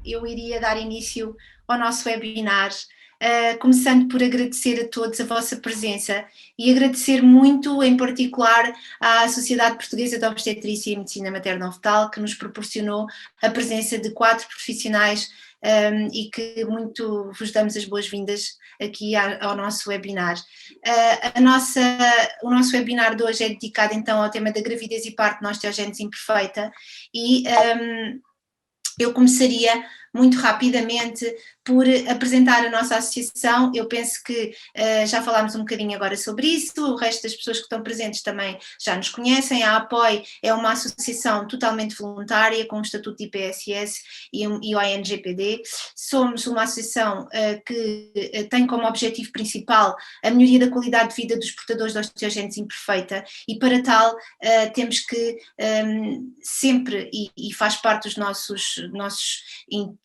eu iria dar início ao nosso webinar, começando por agradecer a todos a vossa presença e agradecer muito, em particular, à Sociedade Portuguesa de Obstetrícia e Medicina Materno-Fetal, que nos proporcionou a presença de 4 profissionais e que muito vos damos as boas-vindas aqui ao nosso webinar. O nosso webinar de hoje é dedicado então ao tema da gravidez e parto na osteogénese imperfeita e eu começaria muito rapidamente por apresentar a nossa associação. Eu penso que já falámos um bocadinho agora sobre isso, o resto das pessoas que estão presentes também já nos conhecem. A APOI é uma associação totalmente voluntária, com o estatuto de IPSS e o ONGPD. Somos uma associação que tem como objetivo principal a melhoria da qualidade de vida dos portadores de osteogénese imperfeita e para tal temos que sempre, e faz parte dos nossos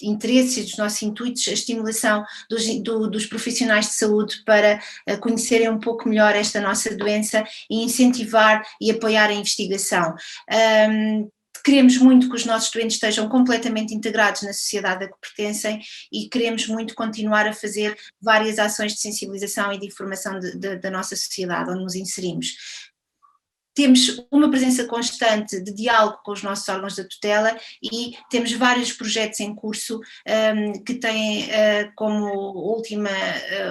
interesses, dos nossos intuitos, a estimulação dos profissionais de saúde para conhecerem um pouco melhor esta nossa doença e incentivar e apoiar a investigação. Queremos muito que os nossos doentes estejam completamente integrados na sociedade a que pertencem e queremos muito continuar a fazer várias ações de sensibilização e de informação da nossa sociedade onde nos inserimos. Temos uma presença constante de diálogo com os nossos órgãos da tutela e temos vários projetos em curso que têm como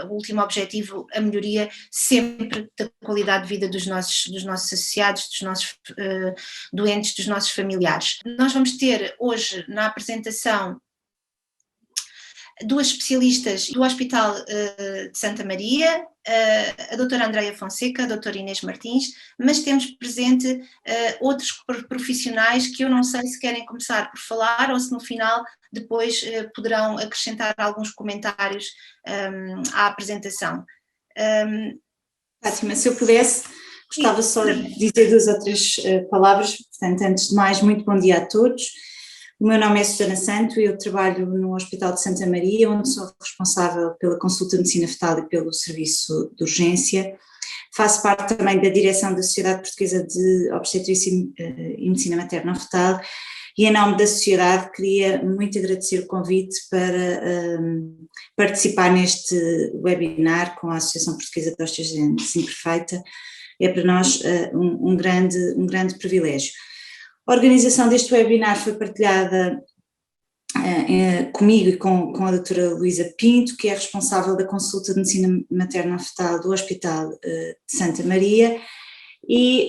último objetivo a melhoria sempre da qualidade de vida dos nossos associados, dos nossos doentes, dos nossos familiares. Nós vamos ter hoje na apresentação 2 especialistas do Hospital de Santa Maria, a doutora Andreia Fonseca, a doutora Inês Martins, mas temos presente outros profissionais que eu não sei se querem começar por falar ou se no final depois poderão acrescentar alguns comentários à apresentação. Fátima, se eu pudesse, gostava só de dizer 2 ou 3 palavras. Portanto, antes de mais, muito bom dia a todos. O meu nome é Susana Santo e eu trabalho no Hospital de Santa Maria, onde sou responsável pela consulta de medicina fetal e pelo serviço de urgência. Faço parte também da direção da Sociedade Portuguesa de Obstetrícia e Medicina Materno-Fetal e em nome da sociedade queria muito agradecer o convite para participar neste webinar com a Associação Portuguesa de Osteogénese Imperfeita. É para nós um grande privilégio. A organização deste webinar foi partilhada comigo e com a doutora Luísa Pinto, que é responsável da consulta de medicina materno-fetal do Hospital de Santa Maria, e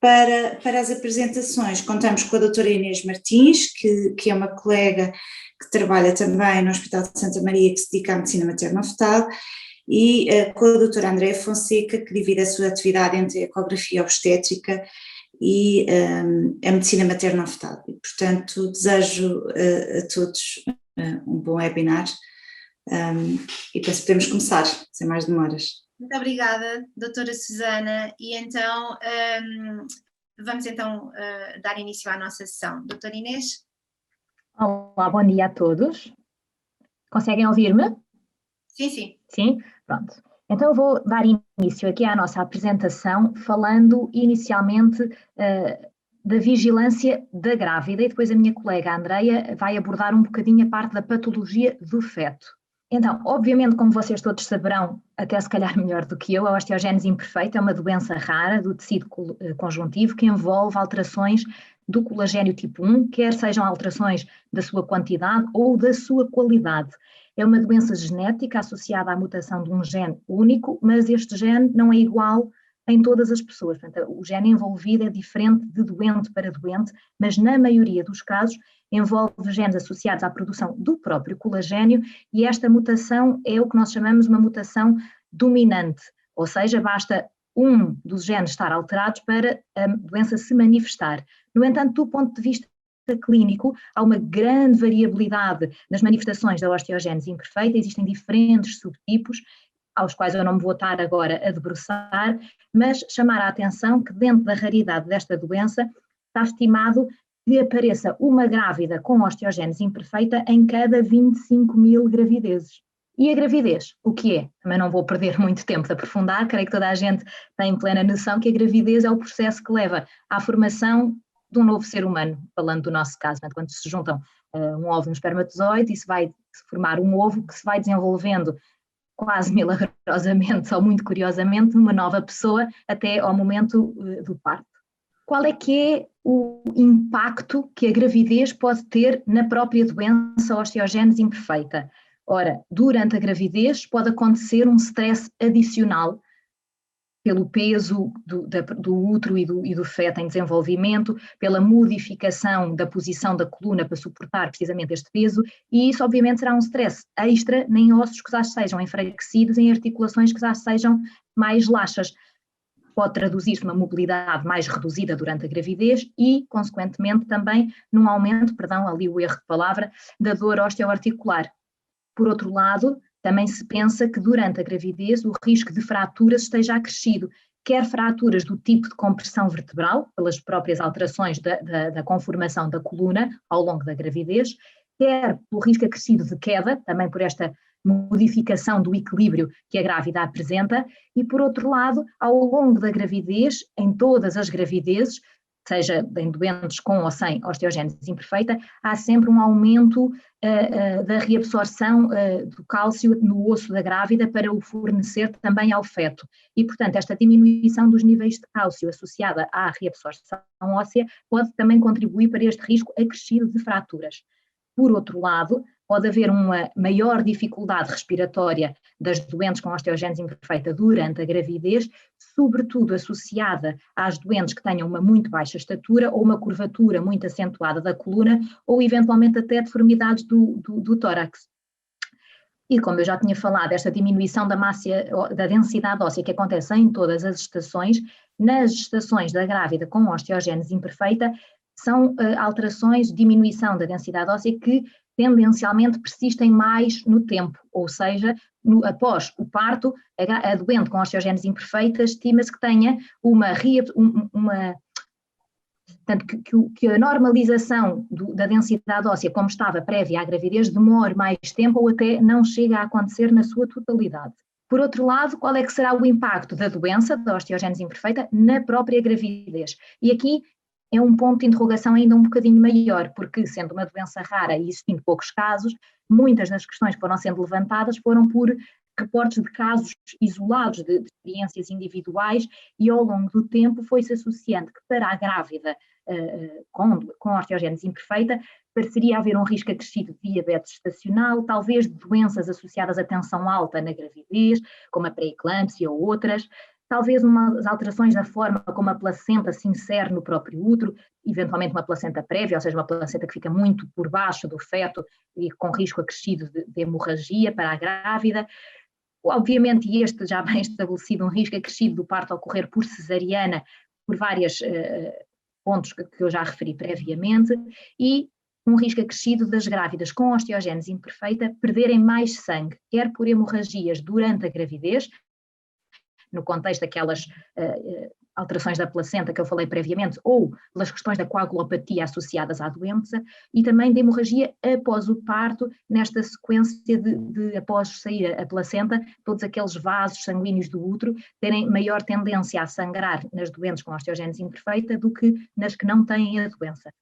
para as apresentações contamos com a doutora Inês Martins, que é uma colega que trabalha também no Hospital de Santa Maria, que se dedica à medicina materno-fetal, e com a doutora Andreia Fonseca, que divide a sua atividade entre a ecografia obstétrica e a medicina materno-fetal. E, portanto, desejo a todos um bom webinar e penso que podemos começar, sem mais demoras. Muito obrigada, doutora Susana, e então vamos então dar início à nossa sessão. Doutora Inês? Olá, bom dia a todos. Conseguem ouvir-me? Sim, sim. Sim? Pronto. Então eu vou dar início aqui à nossa apresentação falando inicialmente da vigilância da grávida e depois a minha colega Andreia vai abordar um bocadinho a parte da patologia do feto. Então, obviamente, como vocês todos saberão, até se calhar melhor do que eu, a osteogénese imperfeita é uma doença rara do tecido conjuntivo que envolve alterações do colagênio tipo 1, quer sejam alterações da sua quantidade ou da sua qualidade. É uma doença genética associada à mutação de um gene único, mas este gene não é igual em todas as pessoas. Portanto, o gene envolvido é diferente de doente para doente, mas na maioria dos casos envolve genes associados à produção do próprio colagênio e esta mutação é o que nós chamamos uma mutação dominante, ou seja, basta um dos genes estar alterados para a doença se manifestar. No entanto, do ponto de vista clínico, há uma grande variabilidade nas manifestações da osteogénese imperfeita, existem diferentes subtipos, aos quais eu não me vou estar agora a debruçar, mas chamar a atenção que dentro da raridade desta doença está estimado que apareça uma grávida com osteogénese imperfeita em cada 25.000 gravidezes. E a gravidez, o que é? Também não vou perder muito tempo de aprofundar, creio que toda a gente tem plena noção que a gravidez é o processo que leva à formação de um novo ser humano, falando do nosso caso, né? Quando se juntam um óvulo e um espermatozoide e se vai formar um ovo que se vai desenvolvendo quase milagrosamente ou muito curiosamente numa nova pessoa até ao momento do parto. Qual é que é o impacto que a gravidez pode ter na própria doença osteogénese imperfeita? Ora, durante a gravidez pode acontecer um stress adicional pelo peso do útero e do feto em desenvolvimento, pela modificação da posição da coluna para suportar precisamente este peso, e isso obviamente será um stress extra em ossos que já sejam enfraquecidos, em articulações que já sejam mais laxas. Pode traduzir-se numa mobilidade mais reduzida durante a gravidez e, consequentemente, também num aumento, perdão, ali o erro de palavra, da dor osteoarticular. Por outro lado, também se pensa que durante a gravidez o risco de fraturas esteja acrescido, quer fraturas do tipo de compressão vertebral, pelas próprias alterações da conformação da coluna ao longo da gravidez, quer pelo risco acrescido de queda, também por esta modificação do equilíbrio que a grávida apresenta, e por outro lado, ao longo da gravidez, em todas as gravidezes, seja em doentes com ou sem osteogénese imperfeita, há sempre um aumento da reabsorção do cálcio no osso da grávida para o fornecer também ao feto. E, portanto, esta diminuição dos níveis de cálcio associada à reabsorção óssea pode também contribuir para este risco acrescido de fraturas. Por outro lado, pode haver uma maior dificuldade respiratória das doentes com osteogénese imperfeita durante a gravidez, sobretudo associada às doentes que tenham uma muito baixa estatura ou uma curvatura muito acentuada da coluna ou eventualmente até deformidades do tórax. E como eu já tinha falado, esta diminuição da densidade óssea que acontece em todas as gestações, nas gestações da grávida com osteogénese imperfeita, são alterações, diminuição da densidade óssea que tendencialmente persistem mais no tempo, ou seja, após o parto, a doente com osteogénese imperfeita estima-se que tenha que a normalização da densidade óssea, como estava prévia à gravidez, demore mais tempo ou até não chega a acontecer na sua totalidade. Por outro lado, qual é que será o impacto da doença, da osteogénese imperfeita, na própria gravidez? E aqui é um ponto de interrogação ainda um bocadinho maior, porque sendo uma doença rara e existindo poucos casos, muitas das questões que foram sendo levantadas foram por reportes de casos isolados, de experiências individuais, e ao longo do tempo foi-se associando que para a grávida com osteogénese imperfeita pareceria haver um risco acrescido de diabetes gestacional, talvez de doenças associadas à tensão alta na gravidez, como a pré-eclâmpsia ou outras, talvez umas alterações na forma como a placenta se insere no próprio útero, eventualmente uma placenta prévia, ou seja, uma placenta que fica muito por baixo do feto e com risco acrescido de hemorragia para a grávida. Obviamente, e este já bem estabelecido, um risco acrescido do parto ocorrer por cesariana, por vários pontos que eu já referi previamente, e um risco acrescido das grávidas com osteogénese imperfeita perderem mais sangue, quer por hemorragias durante a gravidez, no contexto daquelas alterações da placenta que eu falei previamente, ou pelas questões da coagulopatia associadas à doença, e também de hemorragia após o parto, nesta sequência de após sair a placenta, todos aqueles vasos sanguíneos do útero terem maior tendência a sangrar nas doentes com osteogénese imperfeita do que nas que não têm a doença.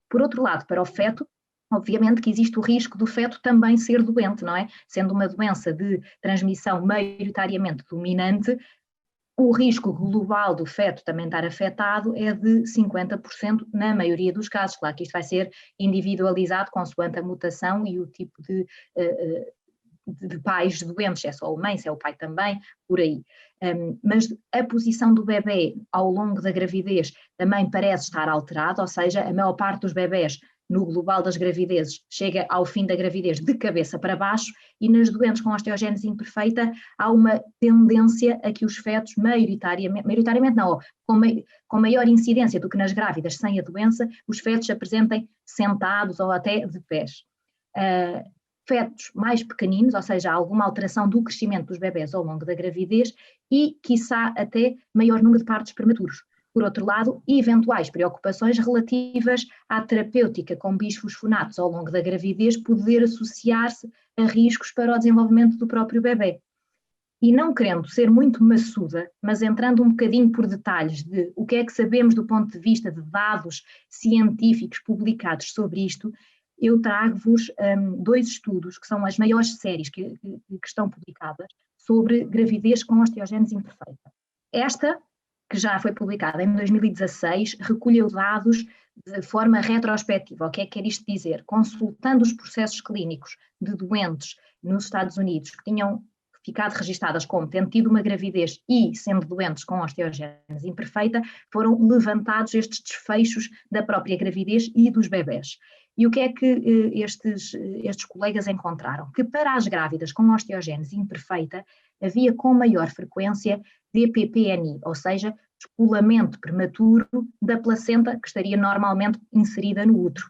Por outro lado, para o feto, obviamente que existe o risco do feto também ser doente, não é? Sendo uma doença de transmissão maioritariamente dominante, o risco global do feto também estar afetado é de 50% na maioria dos casos. Claro que isto vai ser individualizado consoante a mutação e o tipo de pais doentes, se é só a mãe, se é o pai também, por aí. Mas a posição do bebê ao longo da gravidez também parece estar alterada, ou seja, a maior parte dos bebés no global das gravidezes chega ao fim da gravidez de cabeça para baixo, e nas doentes com osteogénese imperfeita há uma tendência a que os fetos maioritariamente não, com maior incidência do que nas grávidas sem a doença, os fetos apresentem sentados ou até de pés. Fetos mais pequeninos, ou seja, alguma alteração do crescimento dos bebés ao longo da gravidez e, quiçá, até maior número de partos prematuros. Por outro lado, eventuais preocupações relativas à terapêutica com bisfosfonatos ao longo da gravidez poder associar-se a riscos para o desenvolvimento do próprio bebê. E não querendo ser muito maçuda, mas entrando um bocadinho por detalhes de o que é que sabemos do ponto de vista de dados científicos publicados sobre isto, eu trago-vos 2 estudos, que são as maiores séries que estão publicadas, sobre gravidez com osteogénese imperfeita. Esta, que já foi publicada em 2016, recolheu dados de forma retrospectiva. O que é que quer isto dizer? Consultando os processos clínicos de doentes nos Estados Unidos que tinham ficado registadas como tendo tido uma gravidez e sendo doentes com osteogénese imperfeita, foram levantados estes desfechos da própria gravidez e dos bebés. E o que é que estes colegas encontraram? Que para as grávidas com osteogénese imperfeita havia com maior frequência DPPNI, ou seja, descolamento prematuro da placenta que estaria normalmente inserida no útero.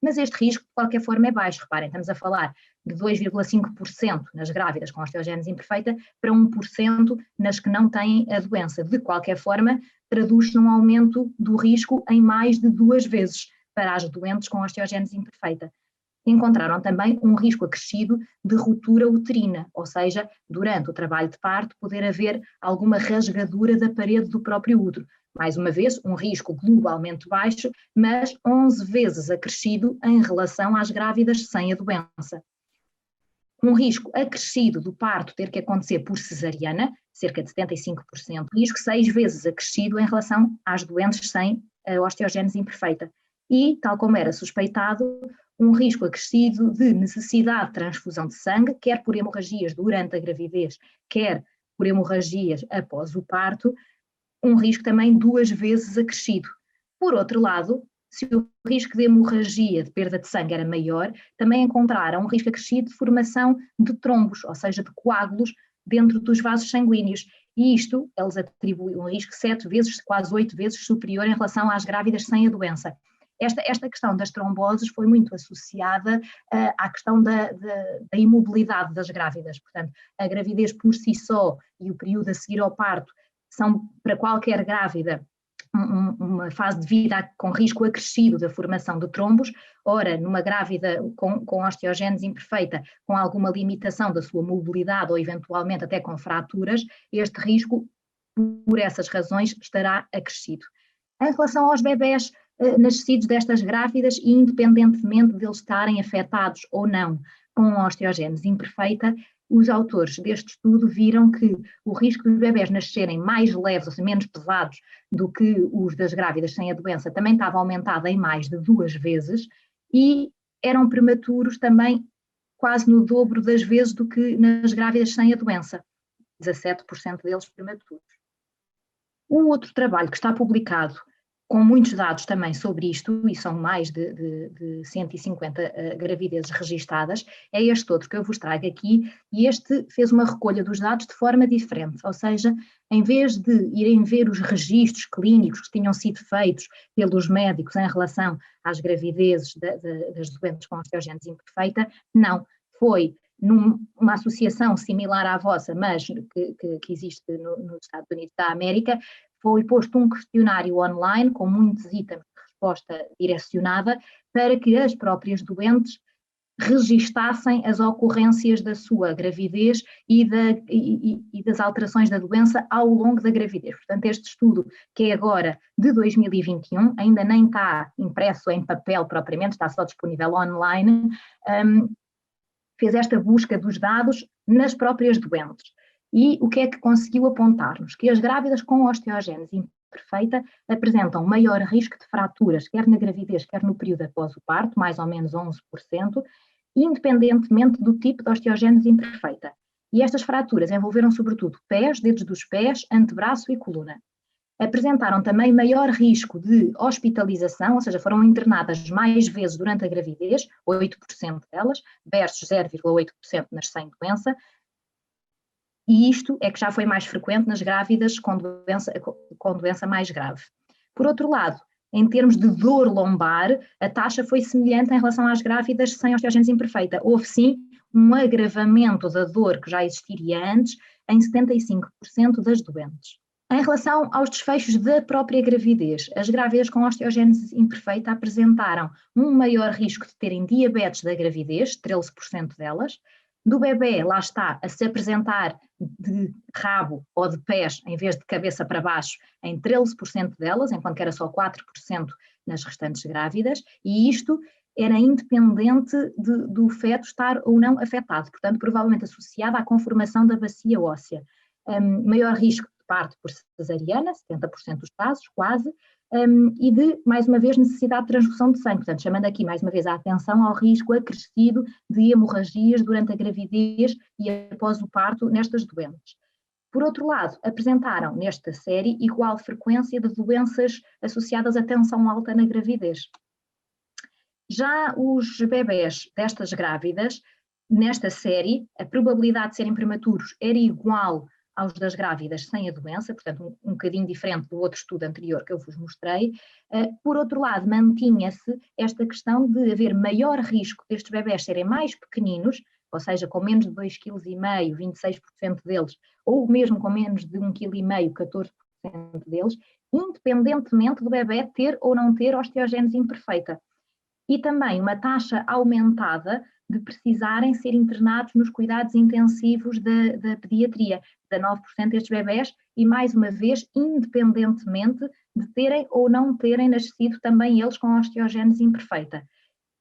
Mas este risco, de qualquer forma, é baixo. Reparem, estamos a falar de 2,5% nas grávidas com osteogénese imperfeita para 1% nas que não têm a doença. De qualquer forma, traduz-se num aumento do risco em mais de 2 vezes para as doentes com osteogénese imperfeita. Encontraram também um risco acrescido de ruptura uterina, ou seja, durante o trabalho de parto poder haver alguma rasgadura da parede do próprio útero. Mais uma vez, um risco globalmente baixo, mas 11 vezes acrescido em relação às grávidas sem a doença. Um risco acrescido do parto ter que acontecer por cesariana, cerca de 75%, risco 6 vezes acrescido em relação às doentes sem a osteogénese imperfeita. E, tal como era suspeitado, um risco acrescido de necessidade de transfusão de sangue, quer por hemorragias durante a gravidez, quer por hemorragias após o parto, um risco também 2 vezes acrescido. Por outro lado, se o risco de hemorragia, de perda de sangue era maior, também encontraram um risco acrescido de formação de trombos, ou seja, de coágulos dentro dos vasos sanguíneos. E isto, eles atribuem um risco 7 vezes, quase 8 vezes superior em relação às grávidas sem a doença. Esta questão das tromboses foi muito associada à questão da imobilidade das grávidas. Portanto, a gravidez por si só e o período a seguir ao parto são, para qualquer grávida, uma fase de vida com risco acrescido da formação de trombos. Ora, numa grávida com osteogénese imperfeita, com alguma limitação da sua mobilidade ou eventualmente até com fraturas, este risco, por essas razões, estará acrescido. Em relação aos bebés nascidos destas grávidas, e independentemente de eles estarem afetados ou não com osteogénese imperfeita, os autores deste estudo viram que o risco dos bebés nascerem mais leves, ou seja, menos pesados do que os das grávidas sem a doença, também estava aumentado em mais de 2 vezes, e eram prematuros também quase no dobro das vezes do que nas grávidas sem a doença, 17% deles prematuros. Um outro trabalho que está publicado, com muitos dados também sobre isto, e são mais de 150 gravidezes registadas, é este outro que eu vos trago aqui, e este fez uma recolha dos dados de forma diferente, ou seja, em vez de irem ver os registros clínicos que tinham sido feitos pelos médicos em relação às gravidezes das doentes com osteogénese imperfeita, não, foi numa associação similar à vossa, mas que existe nos Estados Unidos da América, foi posto um questionário online com muitos itens de resposta direcionada para que as próprias doentes registassem as ocorrências da sua gravidez e das alterações da doença ao longo da gravidez. Portanto, este estudo, que é agora de 2021, ainda nem está impresso em papel propriamente, está só disponível online, fez esta busca dos dados nas próprias doentes. E o que é que conseguiu apontar-nos? Que as grávidas com osteogénese imperfeita apresentam maior risco de fraturas, quer na gravidez, quer no período após o parto, mais ou menos 11%, independentemente do tipo de osteogénese imperfeita. E estas fraturas envolveram sobretudo pés, dedos dos pés, antebraço e coluna. Apresentaram também maior risco de hospitalização, ou seja, foram internadas mais vezes durante a gravidez, 8% delas, versus 0,8% nas sem doença, e isto é que já foi mais frequente nas grávidas com doença mais grave. Por outro lado, em termos de dor lombar, a taxa foi semelhante em relação às grávidas sem osteogénese imperfeita. Houve sim um agravamento da dor que já existiria antes em 75% das doentes. Em relação aos desfechos da própria gravidez, as grávidas com osteogénese imperfeita apresentaram um maior risco de terem diabetes da gravidez, 13% delas, do bebê, lá está, a se apresentar de rabo ou de pés, em vez de cabeça para baixo, em 13% delas, enquanto que era só 4% nas restantes grávidas, e isto era independente do feto estar ou não afetado, portanto, provavelmente associado à conformação da bacia óssea. Maior risco de parto por cesariana, 70% dos casos, quase, e de, mais uma vez, necessidade de transfusão de sangue, portanto, chamando aqui mais uma vez a atenção ao risco acrescido de hemorragias durante a gravidez e após o parto nestas doentes. Por outro lado, apresentaram nesta série igual frequência de doenças associadas à tensão alta na gravidez. Já os bebés destas grávidas, nesta série, a probabilidade de serem prematuros era igual aos das grávidas sem a doença, portanto um bocadinho diferente do outro estudo anterior que eu vos mostrei. Por outro lado, mantinha-se esta questão de haver maior risco destes bebés serem mais pequeninos, ou seja, com menos de 2,5 kg, 26% deles, ou mesmo com menos de 1,5 kg, 14% deles, independentemente do bebé ter ou não ter osteogénese imperfeita. E também uma taxa aumentada de precisarem ser internados nos cuidados intensivos da pediatria, 19% destes bebés, e mais uma vez, independentemente de terem ou não terem nascido também eles com osteogénese imperfeita.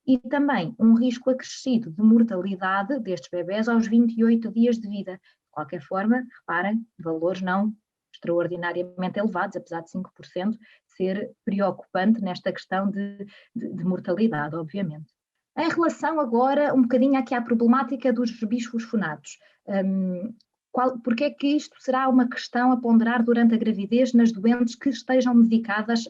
E também um risco acrescido de mortalidade destes bebés aos 28 dias de vida. De qualquer forma, reparem, valores não extraordinariamente elevados, apesar de 5% ser preocupante nesta questão de mortalidade, obviamente. Em relação agora um bocadinho aqui à problemática dos bisfosfonatos, porque é que isto será uma questão a ponderar durante a gravidez nas doentes que estejam medicadas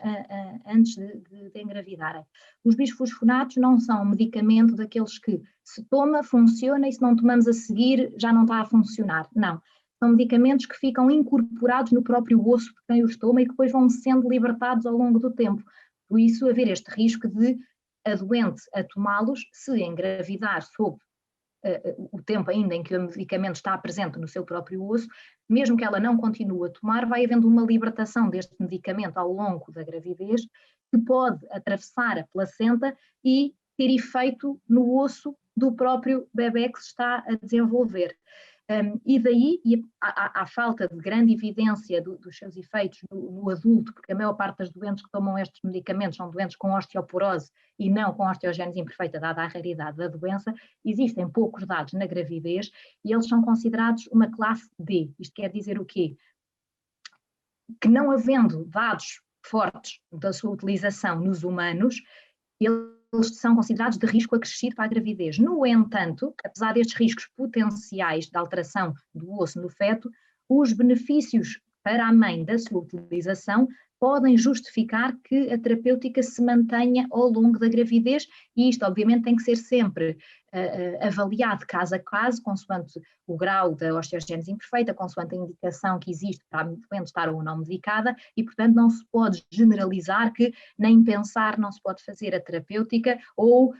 antes de engravidarem? Os bisfosfonatos não são um medicamento daqueles que se toma, funciona, e se não tomamos a seguir já não está a funcionar. Não. São medicamentos que ficam incorporados no próprio osso de quem os toma e que depois vão sendo libertados ao longo do tempo. Por isso, haver este risco de a doente a tomá-los, se engravidar sob o tempo ainda em que o medicamento está presente no seu próprio osso, mesmo que ela não continue a tomar, vai havendo uma libertação deste medicamento ao longo da gravidez, que pode atravessar a placenta e ter efeito no osso do próprio bebé que se está a desenvolver. E daí a falta de grande evidência dos seus efeitos no adulto, porque a maior parte das doentes que tomam estes medicamentos são doentes com osteoporose e não com osteogénese imperfeita, dada a raridade da doença, existem poucos dados na gravidez e eles são considerados uma classe D. Isto quer dizer o quê? Que não havendo dados fortes da sua utilização nos humanos, eles são considerados de risco acrescido para a gravidez. No entanto, apesar destes riscos potenciais de alteração do osso no feto, os benefícios para a mãe da sua utilização podem justificar que a terapêutica se mantenha ao longo da gravidez, e isto obviamente tem que ser sempre avaliado caso a caso, consoante o grau da osteogénese imperfeita, consoante a indicação que existe para a doente estar ou não medicada, e portanto não se pode generalizar que nem pensar não se pode fazer a terapêutica, ou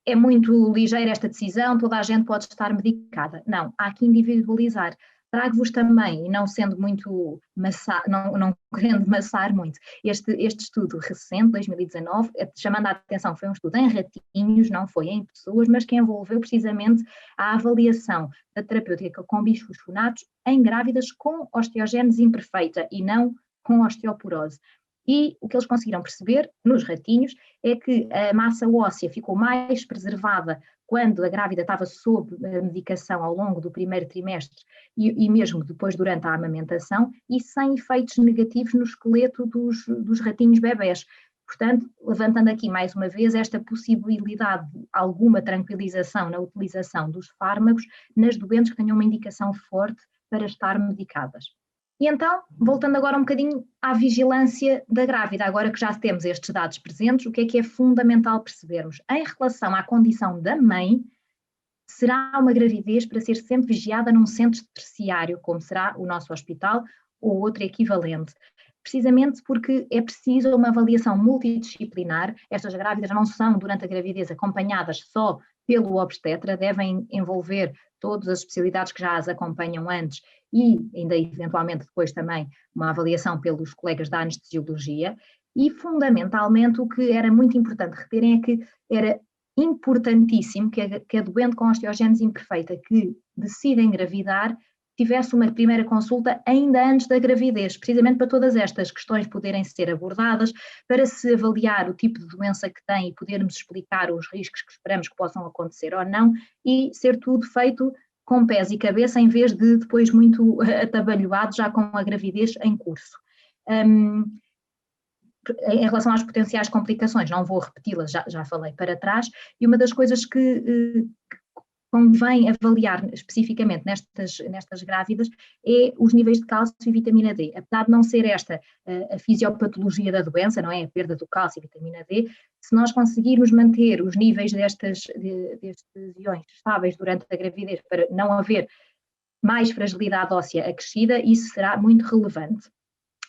é muito ligeira esta decisão, toda a gente pode estar medicada. Não, há que individualizar. Trago-vos também, e não sendo muito não querendo maçar muito, este estudo recente, 2019, chamando a atenção, foi um estudo em ratinhos, não foi em pessoas, mas que envolveu precisamente a avaliação da terapêutica com bisfosfonatos em grávidas com osteogénese imperfeita e não com osteoporose. E o que eles conseguiram perceber nos ratinhos é que a massa óssea ficou mais preservada quando a grávida estava sob medicação ao longo do primeiro trimestre e mesmo depois durante a amamentação, e sem efeitos negativos no esqueleto dos ratinhos bebés. Portanto, levantando aqui mais uma vez esta possibilidade de alguma tranquilização na utilização dos fármacos nas doentes que tenham uma indicação forte para estar medicadas. E então, voltando agora um bocadinho à vigilância da grávida, agora que já temos estes dados presentes, o que é fundamental percebermos? Em relação à condição da mãe, será uma gravidez para ser sempre vigiada num centro terciário, como será o nosso hospital ou outro equivalente. Precisamente porque é preciso uma avaliação multidisciplinar. Estas grávidas não são, durante a gravidez, acompanhadas só pelo obstetra, devem envolver todas as especialidades que já as acompanham antes e ainda eventualmente depois também uma avaliação pelos colegas da anestesiologia. E fundamentalmente o que era muito importante reterem é que era importantíssimo que a doente com osteogénese imperfeita que decida engravidar tivesse uma primeira consulta ainda antes da gravidez, precisamente para todas estas questões poderem ser abordadas, para se avaliar o tipo de doença que tem e podermos explicar os riscos que esperamos que possam acontecer ou não, e ser tudo feito com pés e cabeça, em vez de depois muito atabalhoado já com a gravidez em curso. Em relação às potenciais complicações, não vou repeti-las, já falei para trás, e uma das coisas que convém avaliar especificamente nestas grávidas é os níveis de cálcio e vitamina D. Apesar de não ser esta a fisiopatologia da doença, não é? A perda do cálcio e vitamina D, se nós conseguirmos manter os níveis destes iões estáveis durante a gravidez para não haver mais fragilidade óssea acrescida, isso será muito relevante.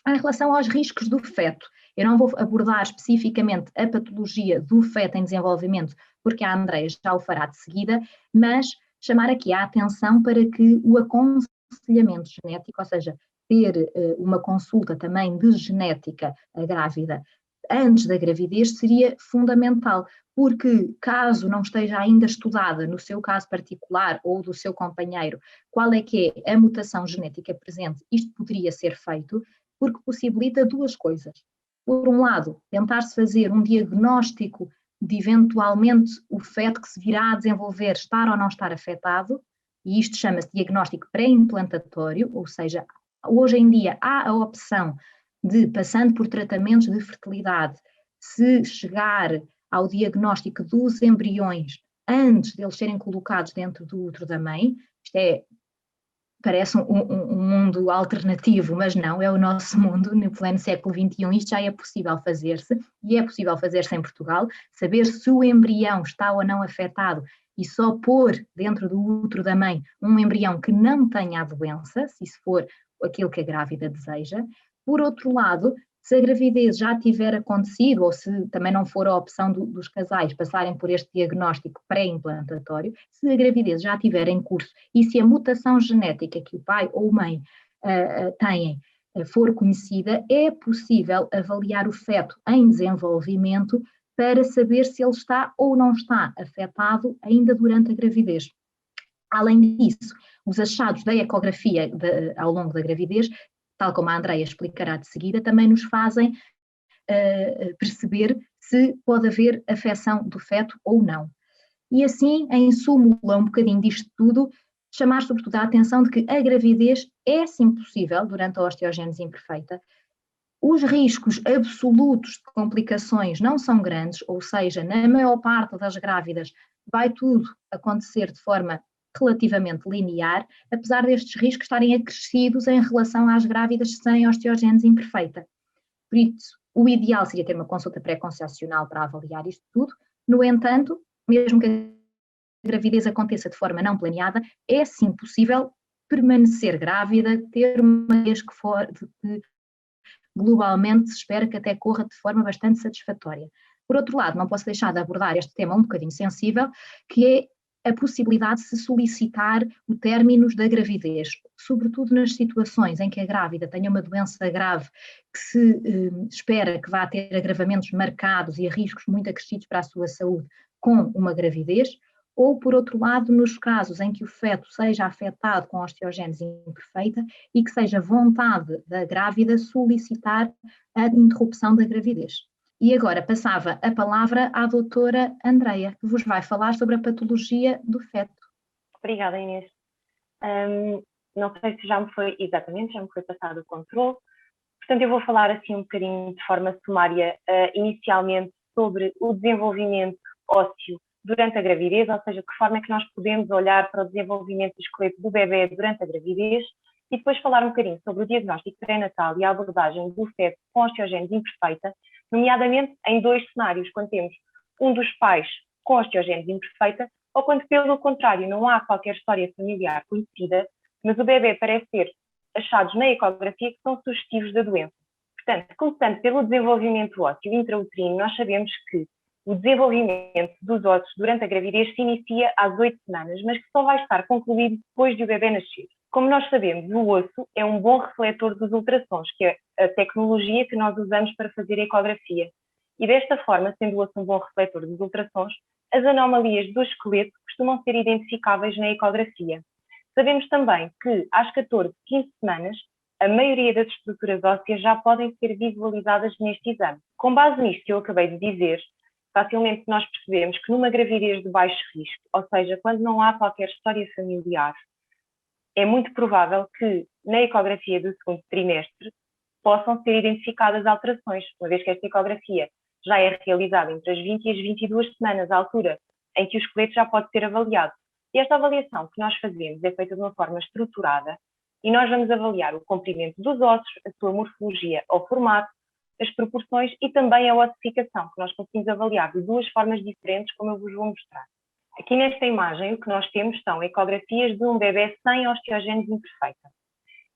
Em relação aos riscos do feto, eu não vou abordar especificamente a patologia do feto em desenvolvimento, porque a Andreia já o fará de seguida, mas chamar aqui a atenção para que o aconselhamento genético, ou seja, ter uma consulta também de genética grávida antes da gravidez seria fundamental, porque caso não esteja ainda estudada no seu caso particular ou do seu companheiro, qual é que é a mutação genética presente, isto poderia ser feito, porque possibilita duas coisas. Por um lado, tentar-se fazer um diagnóstico de eventualmente o feto que se virá a desenvolver estar ou não estar afetado, e isto chama-se diagnóstico pré-implantatório, ou seja, hoje em dia há a opção de, passando por tratamentos de fertilidade, se chegar ao diagnóstico dos embriões antes de eles serem colocados dentro do útero da mãe. Isto parece um mundo alternativo, mas não, é o nosso mundo, no pleno século XXI, isto já é possível fazer-se, e é possível fazer-se em Portugal, saber se o embrião está ou não afetado, e só pôr dentro do útero da mãe um embrião que não tenha a doença, se isso for aquilo que a grávida deseja. Por outro lado, se a gravidez já tiver acontecido, ou se também não for a opção dos casais passarem por este diagnóstico pré-implantatório, se a gravidez já tiver em curso e se a mutação genética que o pai ou a mãe têm for conhecida, é possível avaliar o feto em desenvolvimento para saber se ele está ou não está afetado ainda durante a gravidez. Além disso, os achados da ecografia ao longo da gravidez, tal como a Andreia explicará de seguida, também nos fazem perceber se pode haver afecção do feto ou não. E assim, em súmula um bocadinho disto tudo, chamar sobretudo a atenção de que a gravidez é sim possível durante a osteogénese imperfeita. Os riscos absolutos de complicações não são grandes, ou seja, na maior parte das grávidas vai tudo acontecer de forma relativamente linear, apesar destes riscos estarem acrescidos em relação às grávidas sem osteogénese imperfeita. Por isso, o ideal seria ter uma consulta pré-concepcional para avaliar isto tudo. No entanto, mesmo que a gravidez aconteça de forma não planeada, é sim possível permanecer grávida, ter uma gravidez que globalmente se espera que até corra de forma bastante satisfatória. Por outro lado, não posso deixar de abordar este tema um bocadinho sensível, que é a possibilidade de se solicitar o término da gravidez, sobretudo nas situações em que a grávida tenha uma doença grave que se espera que vá ter agravamentos marcados e riscos muito acrescidos para a sua saúde com uma gravidez, ou, por outro lado, nos casos em que o feto seja afetado com osteogénese imperfeita e que seja vontade da grávida solicitar a interrupção da gravidez. E agora passava a palavra à doutora Andreia, que vos vai falar sobre a patologia do feto. Obrigada, Inês. Não sei se já me foi passado o controle. Portanto, eu vou falar assim um bocadinho de forma sumária, inicialmente, sobre o desenvolvimento ósseo durante a gravidez, ou seja, de que forma é que nós podemos olhar para o desenvolvimento do esqueleto do bebê durante a gravidez, e depois falar um bocadinho sobre o diagnóstico pré-natal e a abordagem do feto com osteogénese imperfeita, nomeadamente em dois cenários, quando temos um dos pais com osteogénese imperfeita ou quando, pelo contrário, não há qualquer história familiar conhecida, mas o bebê parece ter achados na ecografia que são sugestivos da doença. Portanto, começando pelo desenvolvimento ósseo intrauterino, nós sabemos que o desenvolvimento dos ossos durante a gravidez se inicia às 8 semanas, mas que só vai estar concluído depois de o bebê nascer. Como nós sabemos, o osso é um bom refletor dos ultrassons, que é a tecnologia que nós usamos para fazer a ecografia. E desta forma, sendo o osso um bom refletor dos ultrassons, as anomalias do esqueleto costumam ser identificáveis na ecografia. Sabemos também que às 14, 15 semanas, a maioria das estruturas ósseas já podem ser visualizadas neste exame. Com base nisto que eu acabei de dizer, facilmente nós percebemos que numa gravidez de baixo risco, ou seja, quando não há qualquer história familiar, é muito provável que na ecografia do segundo trimestre possam ser identificadas alterações, uma vez que esta ecografia já é realizada entre as 20 e as 22 semanas, a altura em que o esqueleto já pode ser avaliado. E esta avaliação que nós fazemos é feita de uma forma estruturada e nós vamos avaliar o comprimento dos ossos, a sua morfologia ou formato, as proporções e também a ossificação, que nós conseguimos avaliar de duas formas diferentes, como eu vos vou mostrar. Aqui nesta imagem o que nós temos são ecografias de um bebê sem osteogênese imperfeita.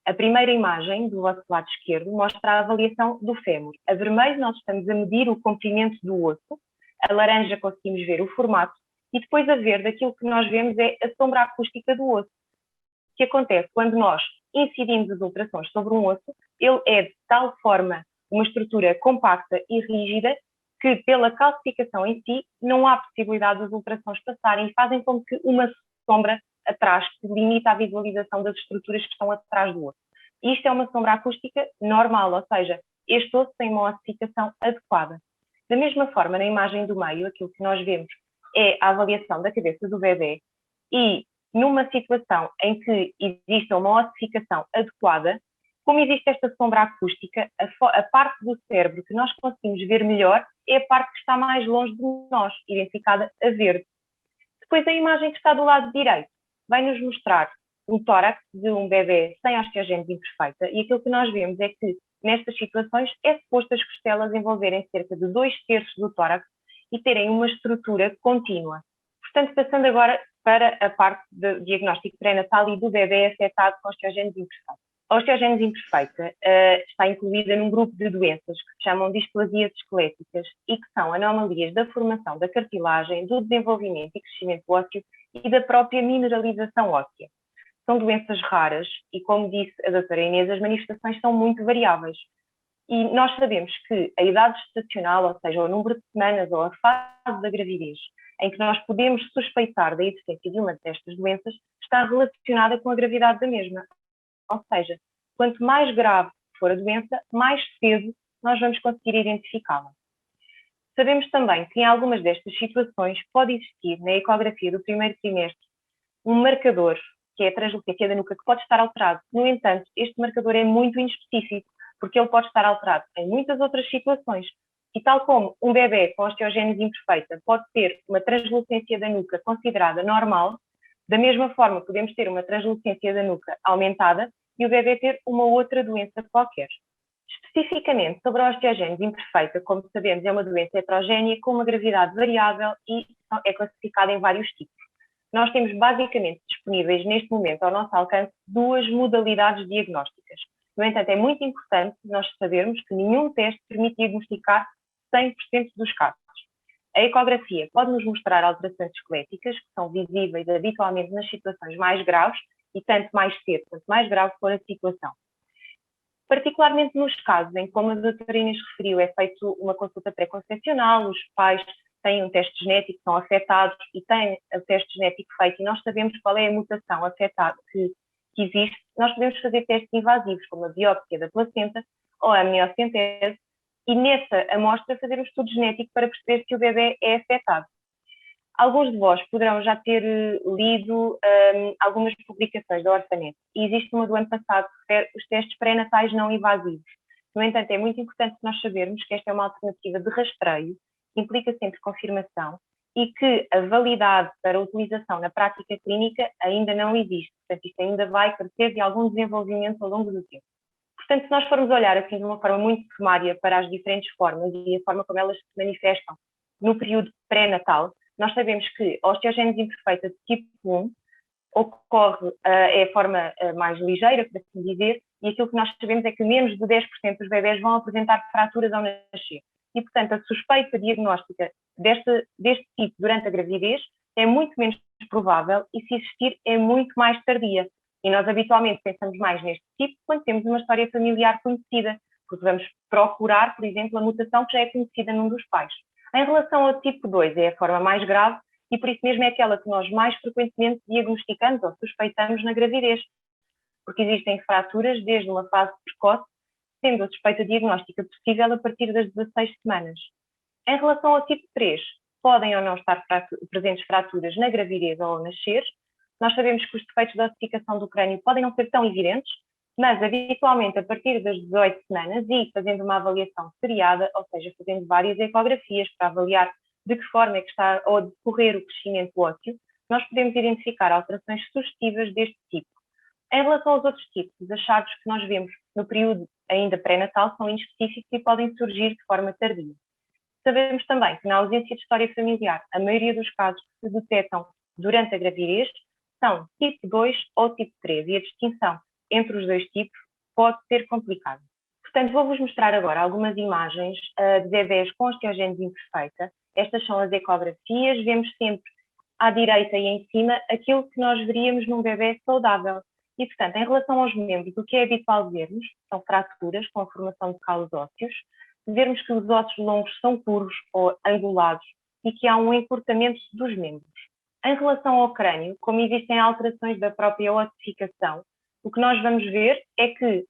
A primeira imagem, do vosso lado esquerdo, mostra a avaliação do fémur. A vermelho nós estamos a medir o comprimento do osso, a laranja conseguimos ver o formato e depois a verde aquilo que nós vemos é a sombra acústica do osso. O que acontece quando nós incidimos as ultrassons sobre um osso, ele é de tal forma uma estrutura compacta e rígida que pela calcificação em si não há possibilidade das ultrassons passarem e fazem com que uma sombra atrás que limita a visualização das estruturas que estão atrás do osso. Isto é uma sombra acústica normal, ou seja, este osso tem uma ossificação adequada. Da mesma forma, na imagem do meio, aquilo que nós vemos é a avaliação da cabeça do bebê e numa situação em que existe uma ossificação adequada, como existe esta sombra acústica, a parte do cérebro que nós conseguimos ver melhor é a parte que está mais longe de nós, identificada a verde. Depois a imagem que está do lado direito vai nos mostrar um tórax de um bebê sem osteogênese imperfeita e aquilo que nós vemos é que nestas situações é suposto as costelas envolverem cerca de 2/3 do tórax e terem uma estrutura contínua. Portanto, passando agora para a parte do diagnóstico pré-natal e do bebê afetado com osteogênese imperfeita. A osteogênese imperfeita está incluída num grupo de doenças que se chamam displasias esqueléticas e que são anomalias da formação da cartilagem, do desenvolvimento e crescimento ósseo e da própria mineralização óssea. São doenças raras e, como disse a doutora Inês, as manifestações são muito variáveis. E nós sabemos que a idade gestacional, ou seja, o número de semanas ou a fase da gravidez em que nós podemos suspeitar da existência de uma destas doenças, está relacionada com a gravidade da mesma. Ou seja, quanto mais grave for a doença, mais cedo nós vamos conseguir identificá-la. Sabemos também que em algumas destas situações pode existir na ecografia do primeiro trimestre um marcador, que é a translúcia da nuca, que pode estar alterado. No entanto, este marcador é muito inespecífico, porque ele pode estar alterado em muitas outras situações. E tal como um bebê com osteogênese imperfeita pode ter uma translúcência da nuca considerada normal, da mesma forma podemos ter uma translúcência da nuca aumentada e o bebê ter uma outra doença qualquer. Especificamente sobre a osteogênese imperfeita, como sabemos, é uma doença heterogénea com uma gravidade variável e é classificada em vários tipos. Nós temos basicamente disponíveis neste momento ao nosso alcance duas modalidades diagnósticas. No entanto, é muito importante nós sabermos que nenhum teste permite diagnosticar 100% dos casos. A ecografia pode nos mostrar alterações esqueléticas que são visíveis habitualmente nas situações mais graves e tanto mais cedo, quanto mais grave for a situação. Particularmente nos casos em que, como a doutora Inês referiu, é feito uma consulta pré-concepcional, os pais têm um teste genético, são afetados e têm o teste genético feito e nós sabemos qual é a mutação afetada que existe, nós podemos fazer testes invasivos, como a biópsia da placenta ou a amniocentese, e nessa amostra fazer um estudo genético para perceber se o bebê é afetado. Alguns de vós poderão já ter lido algumas publicações da Orphanet, e existe uma do ano passado que refere os testes pré-natais não invasivos. No entanto, é muito importante nós sabermos que esta é uma alternativa de rastreio, que implica sempre confirmação, e que a validade para a utilização na prática clínica ainda não existe. Portanto, isto ainda vai carecer de algum desenvolvimento ao longo do tempo. Portanto, se nós formos olhar assim de uma forma muito sumária para as diferentes formas e a forma como elas se manifestam no período pré-natal, nós sabemos que a osteogênese imperfeita de tipo 1 ocorre, é a forma mais ligeira, por assim dizer, e aquilo que nós sabemos é que menos de 10% dos bebés vão apresentar fraturas ao nascer. E, portanto, a suspeita diagnóstica deste tipo durante a gravidez é muito menos provável e, se existir, é muito mais tardia. E nós habitualmente pensamos mais neste tipo quando temos uma história familiar conhecida, porque vamos procurar, por exemplo, a mutação que já é conhecida num dos pais. Em relação ao tipo 2, é a forma mais grave, e por isso mesmo é aquela que nós mais frequentemente diagnosticamos ou suspeitamos na gravidez, porque existem fraturas desde uma fase precoce, sendo a suspeita diagnóstica possível a partir das 16 semanas. Em relação ao tipo 3, podem ou não estar presentes fraturas na gravidez ou ao nascer. Nós sabemos que os defeitos de ossificação do crânio podem não ser tão evidentes, mas habitualmente a partir das 18 semanas e fazendo uma avaliação seriada, ou seja, fazendo várias ecografias para avaliar de que forma é que está a decorrer o crescimento ósseo, nós podemos identificar alterações sugestivas deste tipo. Em relação aos outros tipos, os achados que nós vemos no período ainda pré-natal são inespecíficos e podem surgir de forma tardia. Sabemos também que na ausência de história familiar, a maioria dos casos que se detectam durante a gravidez são tipo 2 ou tipo 3 e a distinção entre os dois tipos pode ser complicada. Portanto, vou-vos mostrar agora algumas imagens de bebés com osteogénese imperfeita. Estas são as ecografias, vemos sempre à direita e em cima aquilo que nós veríamos num bebé saudável. E, portanto, em relação aos membros, o que é habitual vermos são fraturas com a formação de calos ósseos, vermos que os ossos longos são curvos ou angulados e que há um encurtamento dos membros. Em relação ao crânio, como existem alterações da própria ossificação, o que nós vamos ver é que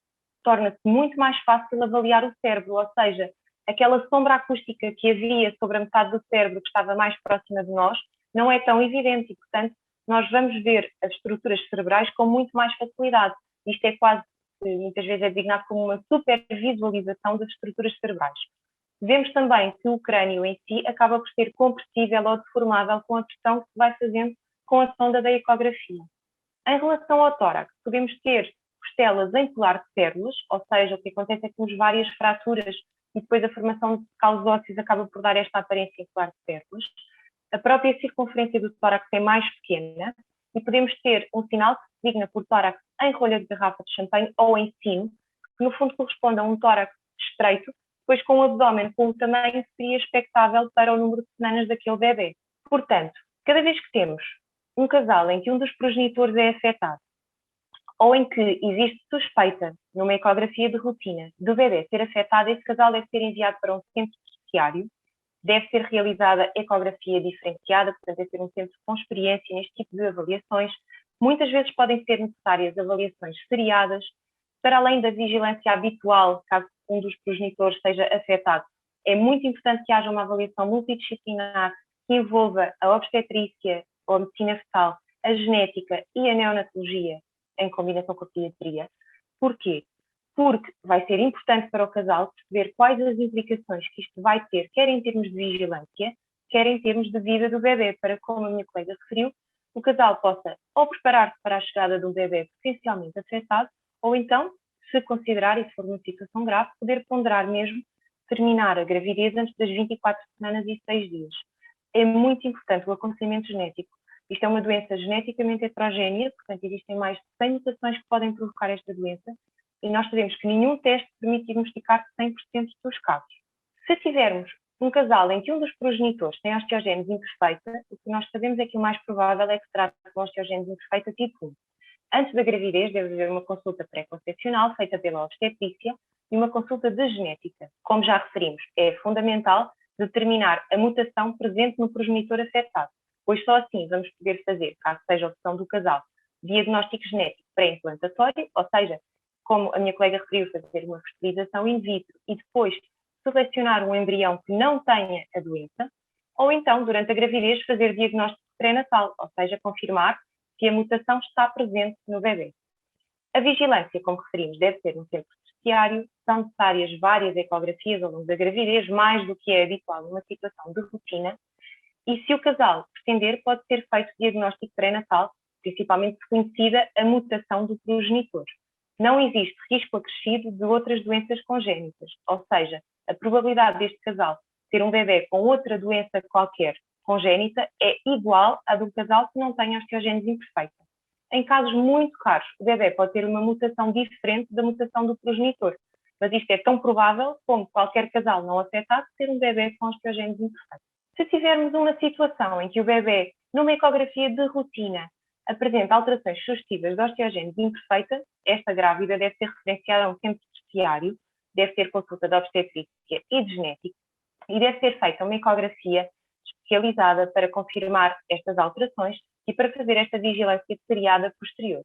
torna-se muito mais fácil avaliar o cérebro, ou seja, aquela sombra acústica que havia sobre a metade do cérebro que estava mais próxima de nós não é tão evidente e, portanto, nós vamos ver as estruturas cerebrais com muito mais facilidade. Isto é quase, muitas vezes é designado como uma supervisualização das estruturas cerebrais. Vemos também que o crânio em si acaba por ser compressível ou deformável com a pressão que se vai fazendo com a sonda da ecografia. Em relação ao tórax, podemos ter costelas em colar de pérolas, ou seja, o que acontece é que temos várias fraturas e depois a formação de calos ósseos acaba por dar esta aparência em colar de pérolas. A própria circunferência do tórax é mais pequena e podemos ter um sinal que se designa por tórax em rolha de garrafa de champanhe ou em sino, que no fundo corresponde a um tórax estreito, depois com o abdômen com o tamanho que seria expectável para o número de semanas daquele bebê. Portanto, cada vez que temos um casal em que um dos progenitores é afetado ou em que existe suspeita numa ecografia de rotina do bebê ser afetado, esse casal deve ser enviado para um centro terciário, deve ser realizada ecografia diferenciada, portanto deve ser um centro com experiência neste tipo de avaliações. Muitas vezes podem ser necessárias avaliações seriadas, para além da vigilância habitual, caso um dos progenitores seja afetado. É muito importante que haja uma avaliação multidisciplinar que envolva a obstetrícia ou a medicina fetal, a genética e a neonatologia, em combinação com a pediatria. Porquê? Porque vai ser importante para o casal perceber quais as implicações que isto vai ter, quer em termos de vigilância, quer em termos de vida do bebê, para, como a minha colega referiu, o casal possa ou preparar-se para a chegada de um bebê potencialmente afetado, ou então, se considerar, e se for uma situação grave, poder ponderar mesmo terminar a gravidez antes das 24 semanas e 6 dias. É muito importante o aconselhamento genético. Isto é uma doença geneticamente heterogénea, portanto existem mais de 100 mutações que podem provocar esta doença e nós sabemos que nenhum teste permite diagnosticar 100% dos casos. Se tivermos um casal em que um dos progenitores tem osteogénese imperfeita, o que nós sabemos é que o mais provável é que se trate de uma osteogénese imperfeita tipo 1. Antes da gravidez deve haver uma consulta pré-concepcional feita pela obstetrícia e uma consulta de genética. Como já referimos, é fundamental determinar a mutação presente no progenitor afetado, pois só assim vamos poder fazer, caso seja a opção do casal, diagnóstico genético pré-implantatório, ou seja, como a minha colega referiu, fazer uma fertilização in vitro e depois selecionar um embrião que não tenha a doença, ou então, durante a gravidez, fazer diagnóstico pré-natal, ou seja, confirmar que a mutação está presente no bebê. A vigilância, como referimos, deve ser um centro terciário, são necessárias várias ecografias ao longo da gravidez, mais do que é habitual numa situação de rotina, e se o casal pretender, pode ser feito diagnóstico pré-natal, principalmente se conhecida a mutação do progenitor. Não existe risco acrescido de outras doenças congénitas, ou seja, a probabilidade deste casal ter um bebê com outra doença qualquer congénita é igual à do casal que não tenha osteogénese imperfeita. Em casos muito raros, o bebê pode ter uma mutação diferente da mutação do progenitor, mas isto é tão provável como qualquer casal não afetado ter um bebê com osteogénese imperfeita. Se tivermos uma situação em que o bebê, numa ecografia de rotina, apresenta alterações sugestivas de osteogénese imperfeita, esta grávida deve ser referenciada a um centro terciário, deve ter consulta de obstetrícia e de genética e deve ser feita uma ecografia especializada para confirmar estas alterações e para fazer esta vigilância seriada posterior.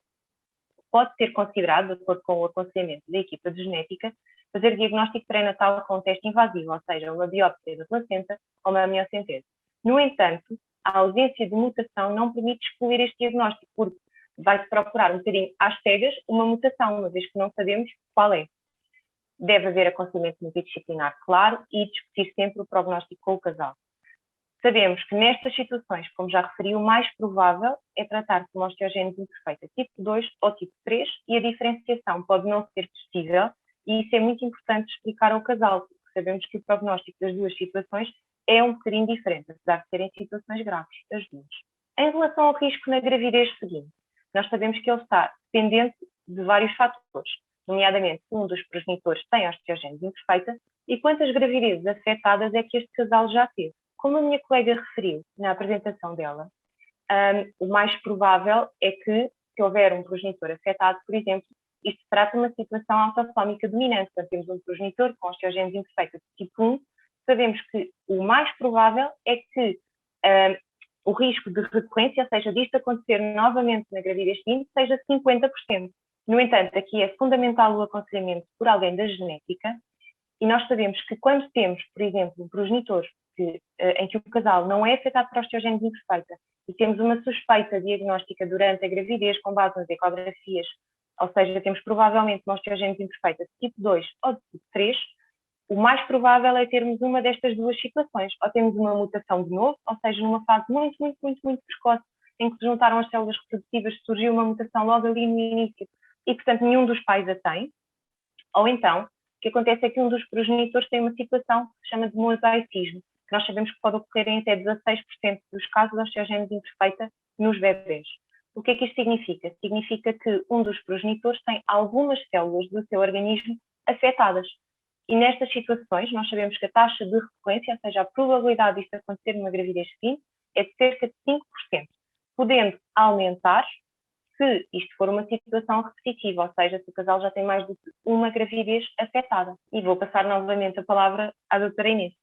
Pode ser considerado, de acordo com o aconselhamento da equipa de genética, fazer diagnóstico pré-natal com um teste invasivo, ou seja, uma biópsia da placenta ou uma amniocentese. No entanto, a ausência de mutação não permite excluir este diagnóstico, porque vai-se procurar um bocadinho às cegas uma mutação, uma vez que não sabemos qual é. Deve haver aconselhamento multidisciplinar claro e discutir sempre o prognóstico com o casal. Sabemos que nestas situações, como já referi, o mais provável é tratar-se de uma osteogênese imperfeita tipo 2 ou tipo 3 e a diferenciação pode não ser possível e isso é muito importante explicar ao casal, porque sabemos que o prognóstico das duas situações é um bocadinho diferente, apesar de serem situações graves, as duas. Em relação ao risco na gravidez seguinte, nós sabemos que ele está dependente de vários fatores, nomeadamente se um dos progenitores tem osteogênese imperfeita e quantas gravidezes afetadas é que este casal já teve. Como a minha colega referiu na apresentação dela, o mais provável é que, se houver um progenitor afetado, por exemplo, isto se trata de uma situação autossómica dominante. Quando temos um progenitor com osteogênese imperfeita de tipo 1, sabemos que o mais provável é que o risco de recorrência, ou seja, disto acontecer novamente na gravidez seguinte, seja 50%. No entanto, aqui é fundamental o aconselhamento por alguém da genética e nós sabemos que quando temos, por exemplo, um progenitor em que o casal não é afetado por osteogênese imperfeita e temos uma suspeita diagnóstica durante a gravidez com base nas ecografias, ou seja, temos provavelmente uma osteogênese imperfeita de tipo 2 ou de tipo 3, o mais provável é termos uma destas duas situações. Ou temos uma mutação de novo, ou seja, numa fase muito precoce, em que se juntaram as células reprodutivas, surgiu uma mutação logo ali no início e, portanto, nenhum dos pais a tem. Ou então, o que acontece é que um dos progenitores tem uma situação que se chama de mosaicismo, que nós sabemos que pode ocorrer em até 16% dos casos de osteogênese imperfeita nos bebês. O que é que isto significa? Significa que um dos progenitores tem algumas células do seu organismo afetadas. E nestas situações, nós sabemos que a taxa de recorrência, ou seja, a probabilidade disto acontecer numa gravidez seguinte, é de cerca de 5%, podendo aumentar se isto for uma situação repetitiva, ou seja, se o casal já tem mais de uma gravidez afetada. E vou passar novamente a palavra à doutora Inês.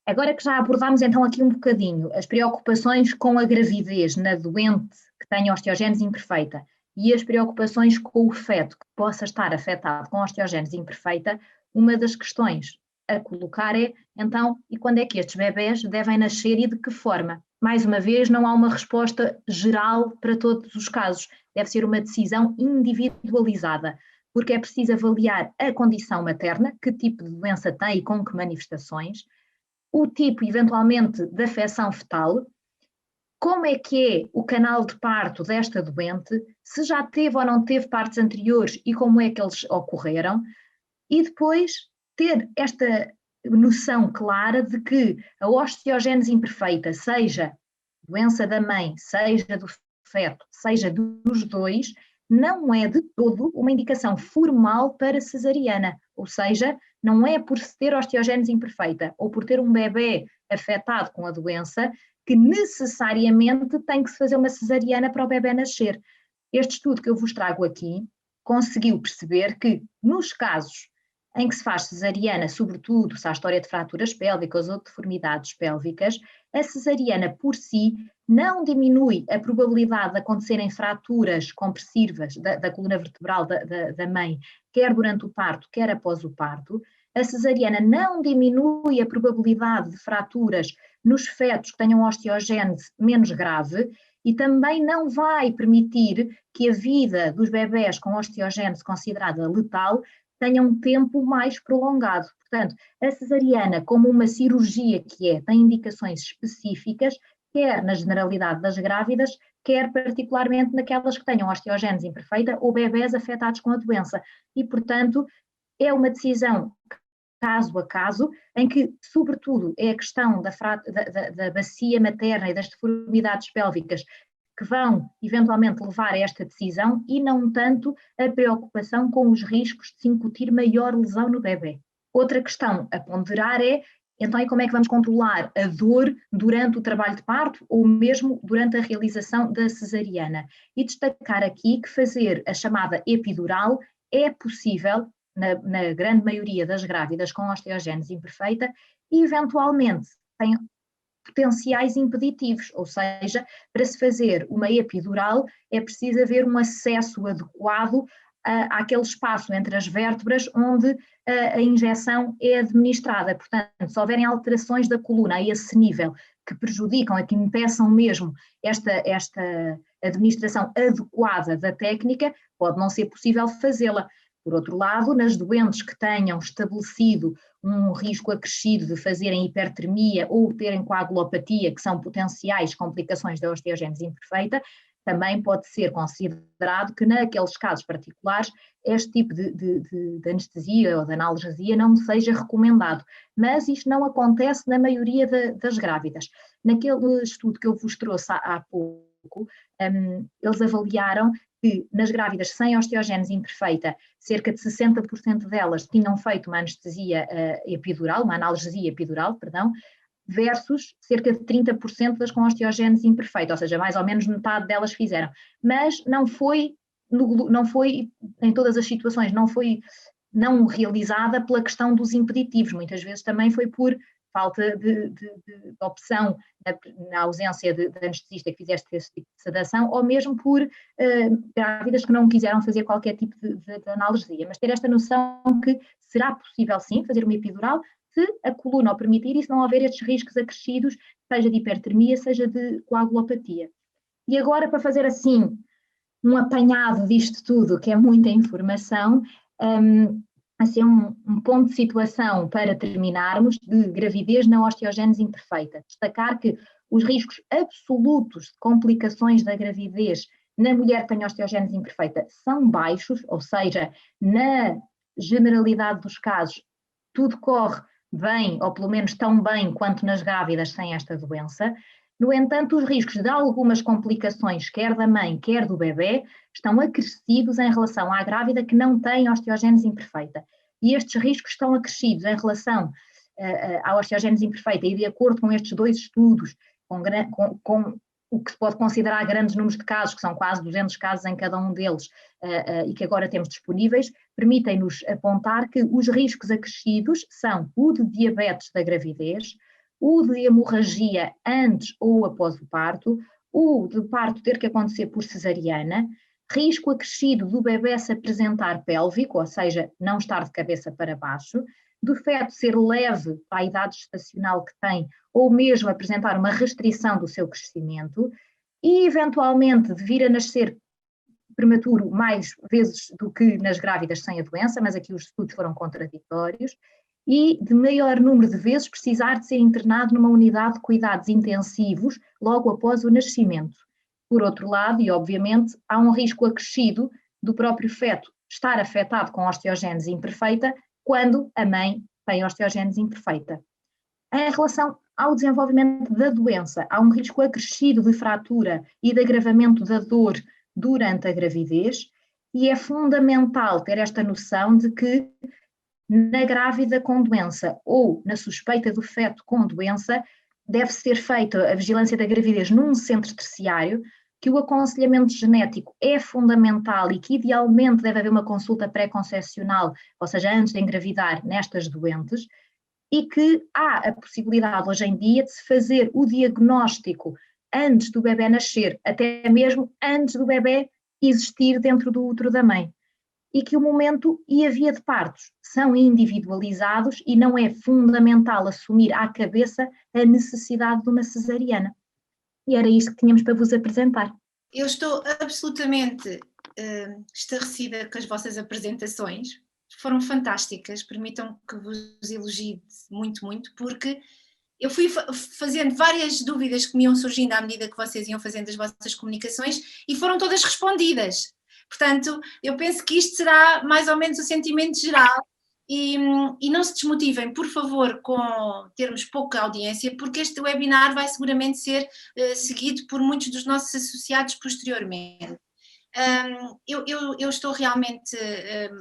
Agora que já abordámos então aqui um bocadinho as preocupações com a gravidez na doente que tem osteogênese imperfeita e as preocupações com o feto que possa estar afetado com osteogênese imperfeita, uma das questões a colocar é, então, e quando é que estes bebés devem nascer e de que forma? Mais uma vez, não há uma resposta geral para todos os casos, deve ser uma decisão individualizada, porque é preciso avaliar a condição materna, que tipo de doença tem e com que manifestações, o tipo, eventualmente, de afecção fetal, como é que é o canal de parto desta doente, se já teve ou não teve partos anteriores e como é que eles ocorreram, e depois ter esta noção clara de que a osteogênese imperfeita, seja doença da mãe, seja do feto, seja dos dois, não é de todo uma indicação formal para cesariana, ou seja, não é por se ter osteogênese imperfeita ou por ter um bebê afetado com a doença que necessariamente tem que se fazer uma cesariana para o bebê nascer. Este estudo que eu vos trago aqui conseguiu perceber que nos casos em que se faz cesariana, sobretudo se há história de fraturas pélvicas ou deformidades pélvicas, a cesariana por si não diminui a probabilidade de acontecerem fraturas compressivas da coluna vertebral da mãe, quer durante o parto, quer após o parto. A cesariana não diminui a probabilidade de fraturas nos fetos que tenham osteogênese menos grave e também não vai permitir que a vida dos bebés com osteogênese considerada letal tenha um tempo mais prolongado. Portanto, a cesariana, como uma cirurgia que é, tem indicações específicas, quer na generalidade das grávidas, quer particularmente naquelas que tenham osteogênese imperfeita ou bebés afetados com a doença. E, portanto, é uma decisão caso a caso, em que, sobretudo, é a questão da bacia materna e das deformidades pélvicas que vão eventualmente levar a esta decisão e não tanto a preocupação com os riscos de se incutir maior lesão no bebê. Outra questão a ponderar é, então, e como é que vamos controlar a dor durante o trabalho de parto ou mesmo durante a realização da cesariana? E destacar aqui que fazer a chamada epidural é possível na grande maioria das grávidas com osteogênese imperfeita e eventualmente tem potenciais impeditivos, ou seja, para se fazer uma epidural é preciso haver um acesso adequado àquele espaço entre as vértebras onde a injeção é administrada. Portanto, se houverem alterações da coluna a esse nível que prejudicam, que impeçam mesmo esta administração adequada da técnica, pode não ser possível fazê-la. Por outro lado, nas doentes que tenham estabelecido um risco acrescido de fazerem hipertermia ou terem coagulopatia, que são potenciais complicações da osteogênese imperfeita, também pode ser considerado que naqueles casos particulares este tipo de anestesia ou de analgesia não seja recomendado, mas isto não acontece na maioria das grávidas. Naquele estudo que eu vos trouxe há pouco, eles avaliaram que nas grávidas sem osteogênese imperfeita, cerca de 60% delas tinham feito uma anestesia epidural, uma analgesia epidural, perdão, versus cerca de 30% das com osteogênese imperfeita, ou seja, mais ou menos metade delas fizeram. Mas não foi em todas as situações, não foi não realizada pela questão dos impeditivos, muitas vezes também foi por falta de opção na ausência de anestesista que fizesse esse tipo de sedação, ou mesmo por grávidas que não quiseram fazer qualquer tipo de analgesia, mas ter esta noção que será possível sim fazer uma epidural se a coluna o permitir e se não houver estes riscos acrescidos, seja de hipertermia, seja de coagulopatia. E agora, para fazer assim um apanhado disto tudo, que é muita informação, assim um ponto de situação para terminarmos de gravidez na osteogênese imperfeita. Destacar que os riscos absolutos de complicações da gravidez na mulher que tem osteogênese imperfeita são baixos, ou seja, na generalidade dos casos, tudo corre bem, ou pelo menos tão bem quanto nas grávidas sem esta doença. No entanto, os riscos de algumas complicações, quer da mãe, quer do bebê, estão acrescidos em relação à grávida que não tem osteogênese imperfeita. E estes riscos estão acrescidos em relação à osteogênese imperfeita, e de acordo com estes dois estudos, com o que se pode considerar grandes números de casos, que são quase 200 casos em cada um deles, e que agora temos disponíveis, permitem-nos apontar que os riscos acrescidos são o de diabetes da gravidez, o de hemorragia antes ou após o parto, o de parto ter que acontecer por cesariana, risco acrescido do bebê se apresentar pélvico, ou seja, não estar de cabeça para baixo, do feto ser leve para a idade gestacional que tem, ou mesmo apresentar uma restrição do seu crescimento, e eventualmente de vir a nascer prematuro mais vezes do que nas grávidas sem a doença, mas aqui os estudos foram contraditórios, e de maior número de vezes precisar de ser internado numa unidade de cuidados intensivos logo após o nascimento. Por outro lado, e obviamente, há um risco acrescido do próprio feto estar afetado com osteogênese imperfeita quando a mãe tem osteogênese imperfeita. Em relação ao desenvolvimento da doença, há um risco acrescido de fratura e de agravamento da dor durante a gravidez, e é fundamental ter esta noção de que na grávida com doença ou na suspeita do feto com doença, deve ser feita a vigilância da gravidez num centro terciário, que o aconselhamento genético é fundamental e que idealmente deve haver uma consulta pré-concepcional, ou seja, antes de engravidar nestas doentes, e que há a possibilidade hoje em dia de se fazer o diagnóstico antes do bebê nascer, até mesmo antes do bebê existir dentro do útero da mãe. E que o momento e a via de partos são individualizados e não é fundamental assumir à cabeça a necessidade de uma cesariana. E era isto que tínhamos para vos apresentar. Eu estou absolutamente estarrecida com as vossas apresentações, foram fantásticas, permitam que vos elogie muito, muito, porque eu fui fazendo várias dúvidas que me iam surgindo à medida que vocês iam fazendo as vossas comunicações e foram todas respondidas. Portanto, eu penso que isto será mais ou menos o sentimento geral e não se desmotivem, por favor, com termos pouca audiência, porque este webinar vai seguramente ser seguido por muitos dos nossos associados posteriormente. Eu estou realmente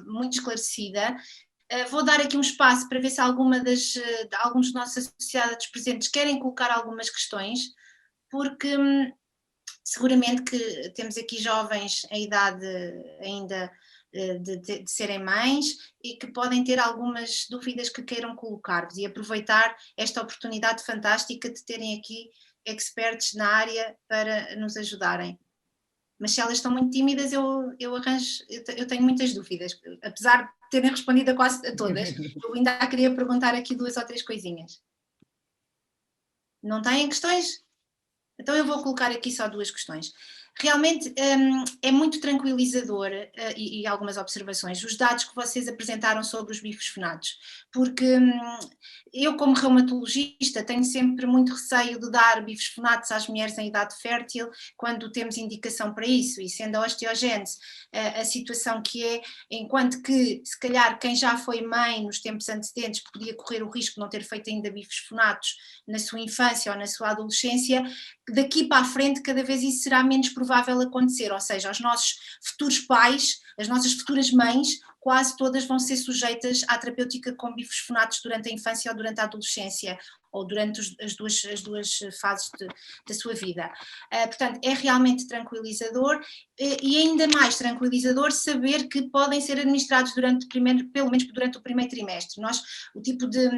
muito esclarecida. Vou dar aqui um espaço para ver se alguns dos nossos associados presentes querem colocar algumas questões, porque seguramente que temos aqui jovens em idade ainda de serem mães e que podem ter algumas dúvidas que queiram colocar-vos e aproveitar esta oportunidade fantástica de terem aqui experts na área para nos ajudarem. Mas se elas estão muito tímidas, eu tenho muitas dúvidas, apesar de terem respondido a quase a todas, eu ainda queria perguntar aqui 2 ou 3 coisinhas. Não têm questões? Então eu vou colocar aqui só 2 questões. Realmente é muito tranquilizador e algumas observações, os dados que vocês apresentaram sobre os bifosfonatos, porque eu como reumatologista tenho sempre muito receio de dar bifosfonatos às mulheres em idade fértil quando temos indicação para isso, e sendo a osteogênese a situação que é, enquanto que se calhar quem já foi mãe nos tempos antecedentes podia correr o risco de não ter feito ainda bifosfonatos na sua infância ou na sua adolescência, daqui para a frente cada vez isso será menos provável acontecer, ou seja, os nossos futuros pais, as nossas futuras mães, quase todas vão ser sujeitas à terapêutica com bifosfonatos durante a infância ou durante a adolescência, ou durante as duas fases da sua vida. Portanto, é realmente tranquilizador e ainda mais tranquilizador saber que podem ser administrados pelo menos durante o primeiro trimestre. O tipo de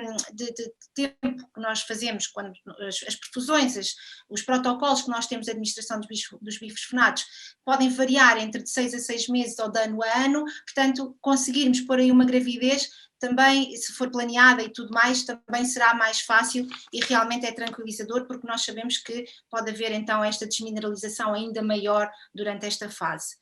tempo que nós fazemos, quando as perfusões, os protocolos que nós temos de administração dos bifosfonatos podem variar entre de 6 a 6 meses ou de ano a ano, portanto, conseguirmos pôr aí uma gravidez também, se for planeada e tudo mais, também será mais fácil e realmente é tranquilizador porque nós sabemos que pode haver então esta desmineralização ainda maior durante esta fase.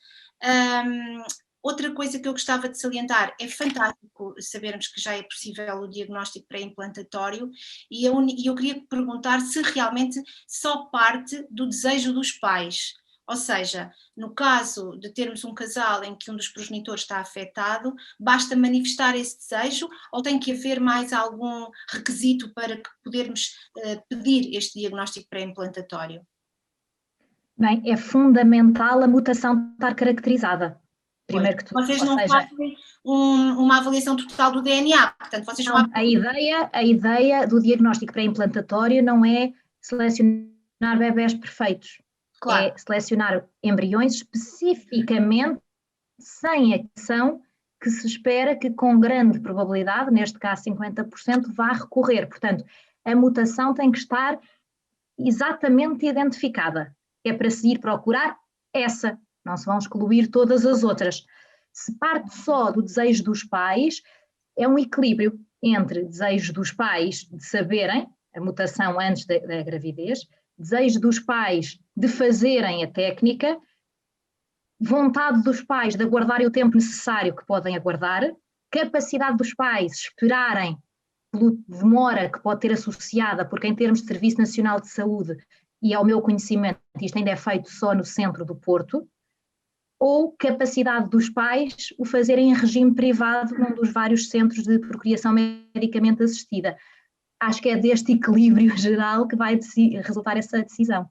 Outra coisa que eu gostava de salientar, é fantástico sabermos que já é possível o diagnóstico pré-implantatório e eu queria perguntar se realmente só parte do desejo dos pais. Ou seja, no caso de termos um casal em que um dos progenitores está afetado, basta manifestar esse desejo ou tem que haver mais algum requisito para que podermos pedir este diagnóstico pré-implantatório? Bem, é fundamental a mutação estar caracterizada. Primeiro que tudo. Vocês não fazem uma avaliação total do DNA, portanto vocês não, a ideia do diagnóstico pré-implantatório não é selecionar bebés perfeitos. Claro. É selecionar embriões especificamente sem a exceção que se espera que com grande probabilidade, neste caso 50%, vá recorrer. Portanto, a mutação tem que estar exatamente identificada. É para se ir procurar essa, não se vão excluir todas as outras. Se parte só do desejo dos pais, é um equilíbrio entre desejo dos pais de saberem a mutação antes da gravidez, desejo dos pais de fazerem a técnica, vontade dos pais de aguardarem o tempo necessário que podem aguardar, capacidade dos pais esperarem pela demora que pode ter associada, porque em termos de Serviço Nacional de Saúde, e ao meu conhecimento, isto ainda é feito só no centro do Porto, ou capacidade dos pais o fazerem em regime privado num dos vários centros de procriação medicamente assistida. Acho que é deste equilíbrio geral que vai resultar essa decisão.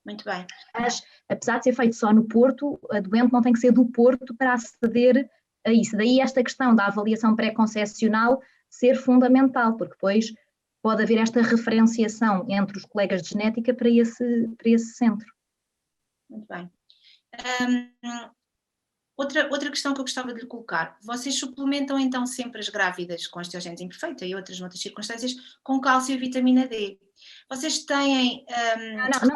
Muito bem. Mas, apesar de ser feito só no Porto, a doente não tem que ser do Porto para aceder a isso. Daí esta questão da avaliação pré-concepcional ser fundamental, porque depois pode haver esta referenciação entre os colegas de genética para esse centro. Muito bem. Outra questão que eu gostava de lhe colocar, vocês suplementam então sempre as grávidas com osteogênese imperfeita e noutras circunstâncias com cálcio e vitamina D. Vocês têm...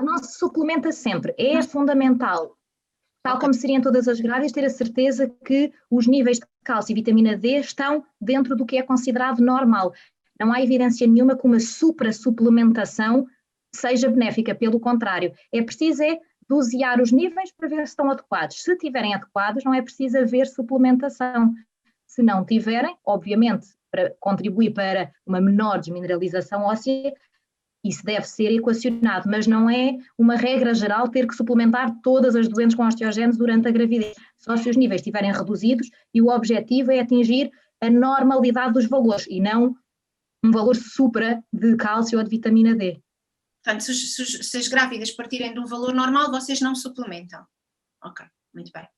Não se suplementa sempre, é fundamental, tal como seria em todas as grávidas, ter a certeza que os níveis de cálcio e vitamina D estão dentro do que é considerado normal. Não há evidência nenhuma que uma supra-suplementação seja benéfica, pelo contrário, é preciso dosear os níveis para ver se estão adequados. Se estiverem adequados, não é preciso haver suplementação. Se não tiverem, obviamente, para contribuir para uma menor desmineralização óssea, isso deve ser equacionado, mas não é uma regra geral ter que suplementar todas as doentes com osteogênese durante a gravidez, só se os níveis estiverem reduzidos e o objetivo é atingir a normalidade dos valores e não um valor supra de cálcio ou de vitamina D. Portanto, se as grávidas partirem de um valor normal, vocês não suplementam. Ok, muito bem.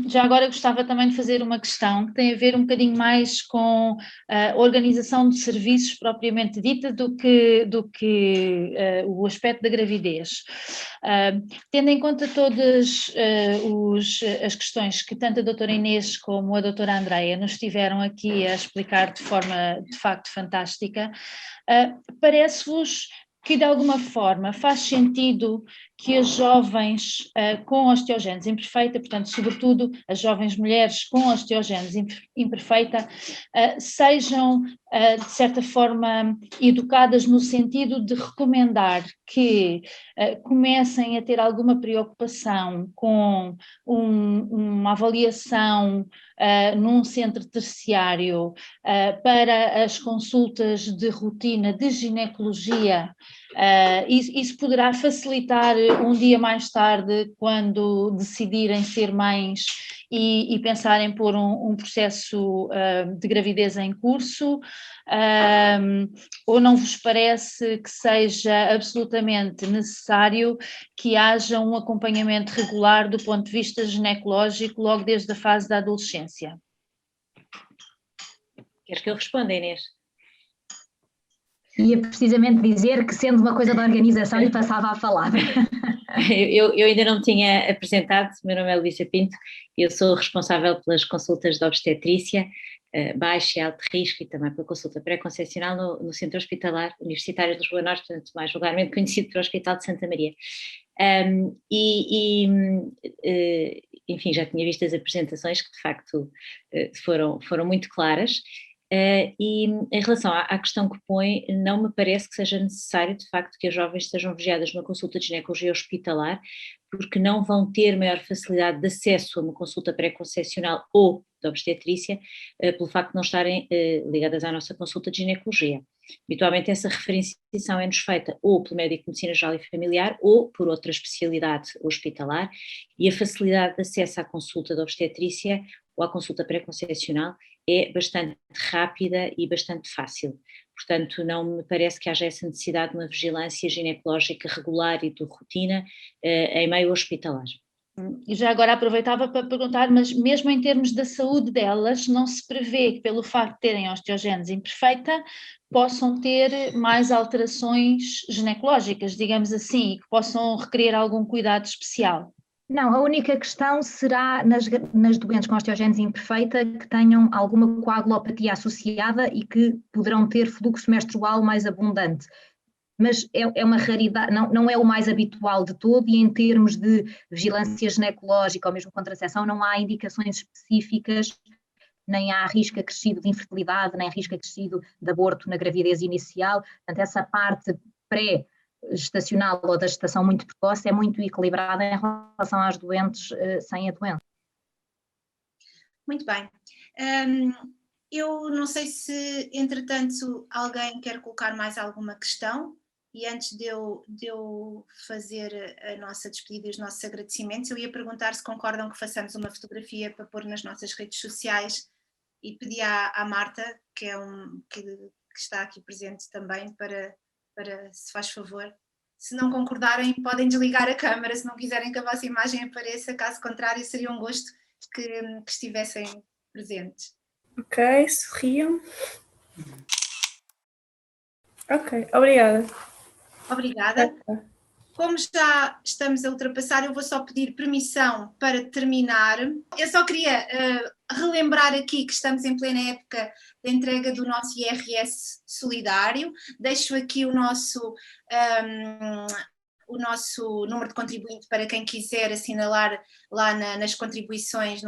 já agora gostava também de fazer uma questão que tem a ver um bocadinho mais com a organização de serviços propriamente dita do que o aspecto da gravidez. Tendo em conta todas as questões que tanto a doutora Inês como a doutora Andreia nos estiveram aqui a explicar de forma de facto fantástica, parece-vos que de alguma forma faz sentido que as jovens com osteogénese imperfeita, portanto, sobretudo as jovens mulheres com osteogénese imperfeita, sejam, de certa forma, educadas no sentido de recomendar que comecem a ter alguma preocupação com uma avaliação num centro terciário para as consultas de rotina de ginecologia. Isso poderá facilitar um dia mais tarde, quando decidirem ser mães e pensarem pôr um processo de gravidez em curso, ou não vos parece que seja absolutamente necessário que haja um acompanhamento regular do ponto de vista ginecológico logo desde a fase da adolescência? Queres que eu responda, Inês? Ia precisamente dizer que, sendo uma coisa da organização, lhe passava a palavra. Eu ainda não me tinha apresentado, meu nome é Luísa Pinto, eu sou responsável pelas consultas de obstetrícia, baixo e alto risco, e também pela consulta pré-concepcional no Centro Hospitalar Universitário de Lisboa Norte, portanto mais vulgarmente conhecido por Hospital de Santa Maria. Enfim, já tinha visto as apresentações que de facto foram muito claras. E em relação à questão que põe, não me parece que seja necessário de facto que as jovens sejam vigiadas numa consulta de ginecologia hospitalar, porque não vão ter maior facilidade de acesso a uma consulta pré-concepcional ou de obstetrícia, pelo facto de não estarem ligadas à nossa consulta de ginecologia. Habitualmente essa referenciação é-nos feita ou pelo médico de medicina geral e familiar ou por outra especialidade hospitalar, e a facilidade de acesso à consulta de obstetrícia ou à consulta pré-concepcional é bastante rápida e bastante fácil. Portanto, não me parece que haja essa necessidade de uma vigilância ginecológica regular e de rotina em meio hospitalar. E já agora aproveitava para perguntar, mas mesmo em termos da saúde delas, não se prevê que pelo facto de terem osteogénese imperfeita possam ter mais alterações ginecológicas, digamos assim, e que possam requerer algum cuidado especial? Não, a única questão será nas doentes com osteogénese imperfeita que tenham alguma coagulopatia associada e que poderão ter fluxo menstrual mais abundante. Mas é uma raridade, não é o mais habitual de todo, e em termos de vigilância ginecológica ou mesmo contracepção não há indicações específicas, nem há risco acrescido de infertilidade, nem risco acrescido de aborto na gravidez inicial. Portanto, essa parte pré-gestacional ou da gestação muito precoce é muito equilibrada em relação às doentes sem a doença. Muito bem. Eu não sei se, entretanto, alguém quer colocar mais alguma questão. E antes de eu fazer a nossa despedida e os nossos agradecimentos, eu ia perguntar se concordam que façamos uma fotografia para pôr nas nossas redes sociais, e pedi à Marta, que está aqui presente também, para, se faz favor. Se não concordarem, podem desligar a câmara, se não quiserem que a vossa imagem apareça, caso contrário, seria um gosto que estivessem presentes. Ok, sorriam. Ok, obrigada. Obrigada. Como já estamos a ultrapassar, eu vou só pedir permissão para terminar. Eu só queria relembrar aqui que estamos em plena época da entrega do nosso IRS solidário. Deixo aqui o nosso número de contribuinte para quem quiser assinalar lá nas contribuições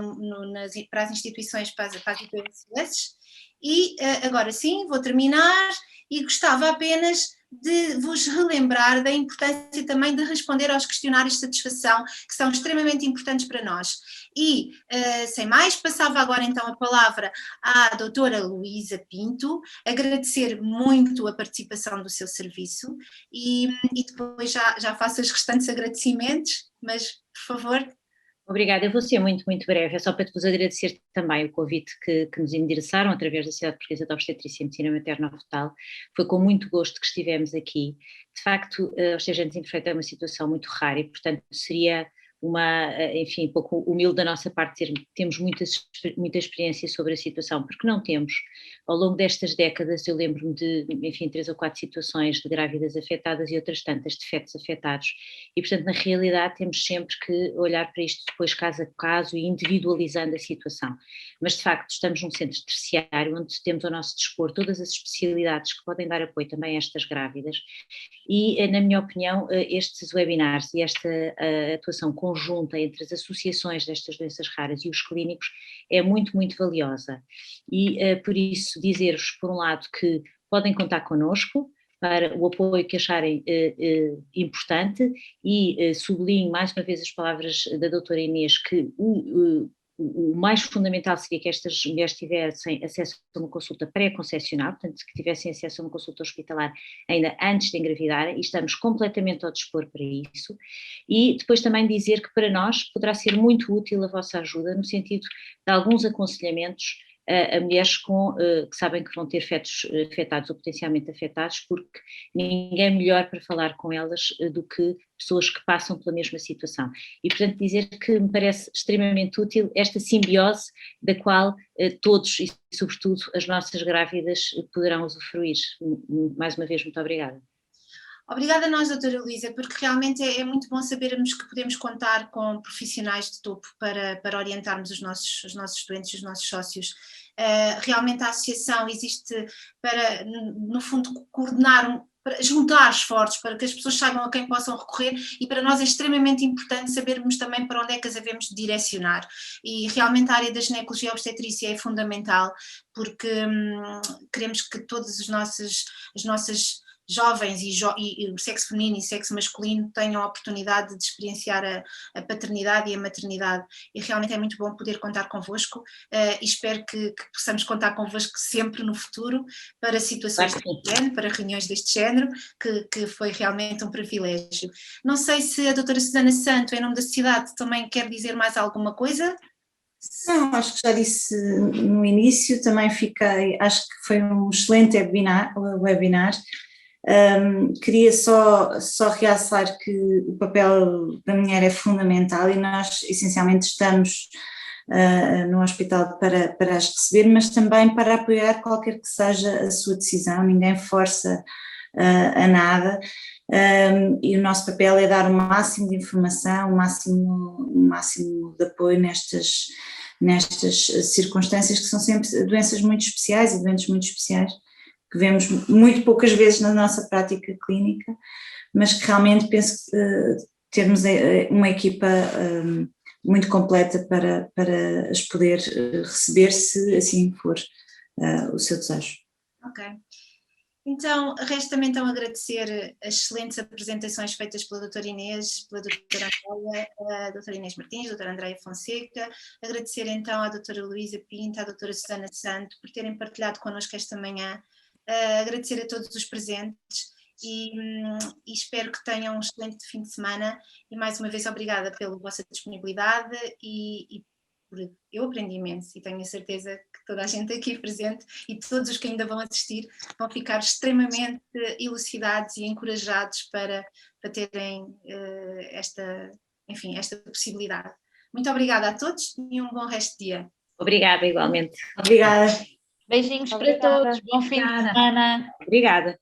para as instituições, para as IPSS. E agora sim, vou terminar e gostava apenas de vos relembrar da importância também de responder aos questionários de satisfação, que são extremamente importantes para nós. E, sem mais, passava agora então a palavra à doutora Luísa Pinto, agradecer muito a participação do seu serviço e depois já faço os restantes agradecimentos, mas, por favor. Obrigada, eu vou ser muito, muito breve, é só para vos agradecer também o convite que nos endereçaram através da Sociedade Portuguesa de Obstetrícia e Medicina Materno-Fetal. Foi com muito gosto que estivemos aqui. De facto, a osteogénese imperfeita é uma situação muito rara e, portanto, seria enfim, pouco humilde da nossa parte temos muita experiência sobre a situação, porque não temos. Ao longo destas décadas eu lembro-me de, enfim, 3 ou 4 situações de grávidas afetadas e outras tantas de fetos afetados, e portanto na realidade temos sempre que olhar para isto depois caso a caso e individualizando a situação, mas de facto estamos num centro terciário onde temos ao nosso dispor todas as especialidades que podem dar apoio também a estas grávidas, e na minha opinião estes webinars e esta atuação conjunta entre as associações destas doenças raras e os clínicos é muito, muito valiosa, e por isso dizer-vos por um lado que podem contar connosco para o apoio que acharem importante, e sublinho mais uma vez as palavras da doutora Inês, que o mais fundamental seria que estas mulheres tivessem acesso a uma consulta pré-concepcional, portanto que tivessem acesso a uma consulta hospitalar ainda antes de engravidarem, e estamos completamente ao dispor para isso. E depois também dizer que para nós poderá ser muito útil a vossa ajuda no sentido de alguns aconselhamentos a mulheres que sabem que vão ter fetos afetados ou potencialmente afetados, porque ninguém é melhor para falar com elas do que pessoas que passam pela mesma situação. E portanto dizer que me parece extremamente útil esta simbiose da qual todos e sobretudo as nossas grávidas poderão usufruir. Mais uma vez, muito obrigada. Obrigada a nós, doutora Luísa, porque realmente é muito bom sabermos que podemos contar com profissionais de topo para orientarmos os nossos doentes e os nossos sócios. Realmente a associação existe para, no fundo, coordenar, para juntar esforços para que as pessoas saibam a quem possam recorrer, e para nós é extremamente importante sabermos também para onde é que as devemos direcionar, e realmente a área da ginecologia e obstetrícia é fundamental, porque queremos que todas as nossas jovens e o sexo feminino e sexo masculino tenham a oportunidade de experienciar a paternidade e a maternidade, e realmente é muito bom poder contar convosco, e espero que possamos contar convosco sempre no futuro para situações deste género, para reuniões deste género, que foi realmente um privilégio. Não sei se a doutora Susana Santo, em nome da sociedade, também quer dizer mais alguma coisa? Não, acho que já disse no início, também acho que foi um excelente webinar. Queria só realçar que o papel da mulher é fundamental, e nós essencialmente estamos no hospital para as receber, mas também para apoiar qualquer que seja a sua decisão. Ninguém força a nada, e o nosso papel é dar o máximo de informação, o máximo de apoio nestas circunstâncias, que são sempre doenças muito especiais e doentes muito especiais, que vemos muito poucas vezes na nossa prática clínica, mas que realmente penso que termos uma equipa muito completa para as poder receber, se assim for o seu desejo. Ok. Então, resta-me então agradecer as excelentes apresentações feitas pela doutora Inês, pela doutora Andreia, a doutora Inês Martins, a doutora Andreia Fonseca, agradecer então à doutora Luísa Pinto, à doutora Susana Santo, por terem partilhado connosco esta manhã, agradecer a todos os presentes, e espero que tenham um excelente fim de semana, e mais uma vez obrigada pela vossa disponibilidade, e eu aprendi imenso, e tenho a certeza que toda a gente aqui presente e todos os que ainda vão assistir vão ficar extremamente elucidados e encorajados para terem esta possibilidade. Muito obrigada a todos e um bom resto de dia. Obrigada, igualmente. Obrigada. Beijinhos Obrigada. para todos, bom fim de semana. Obrigada.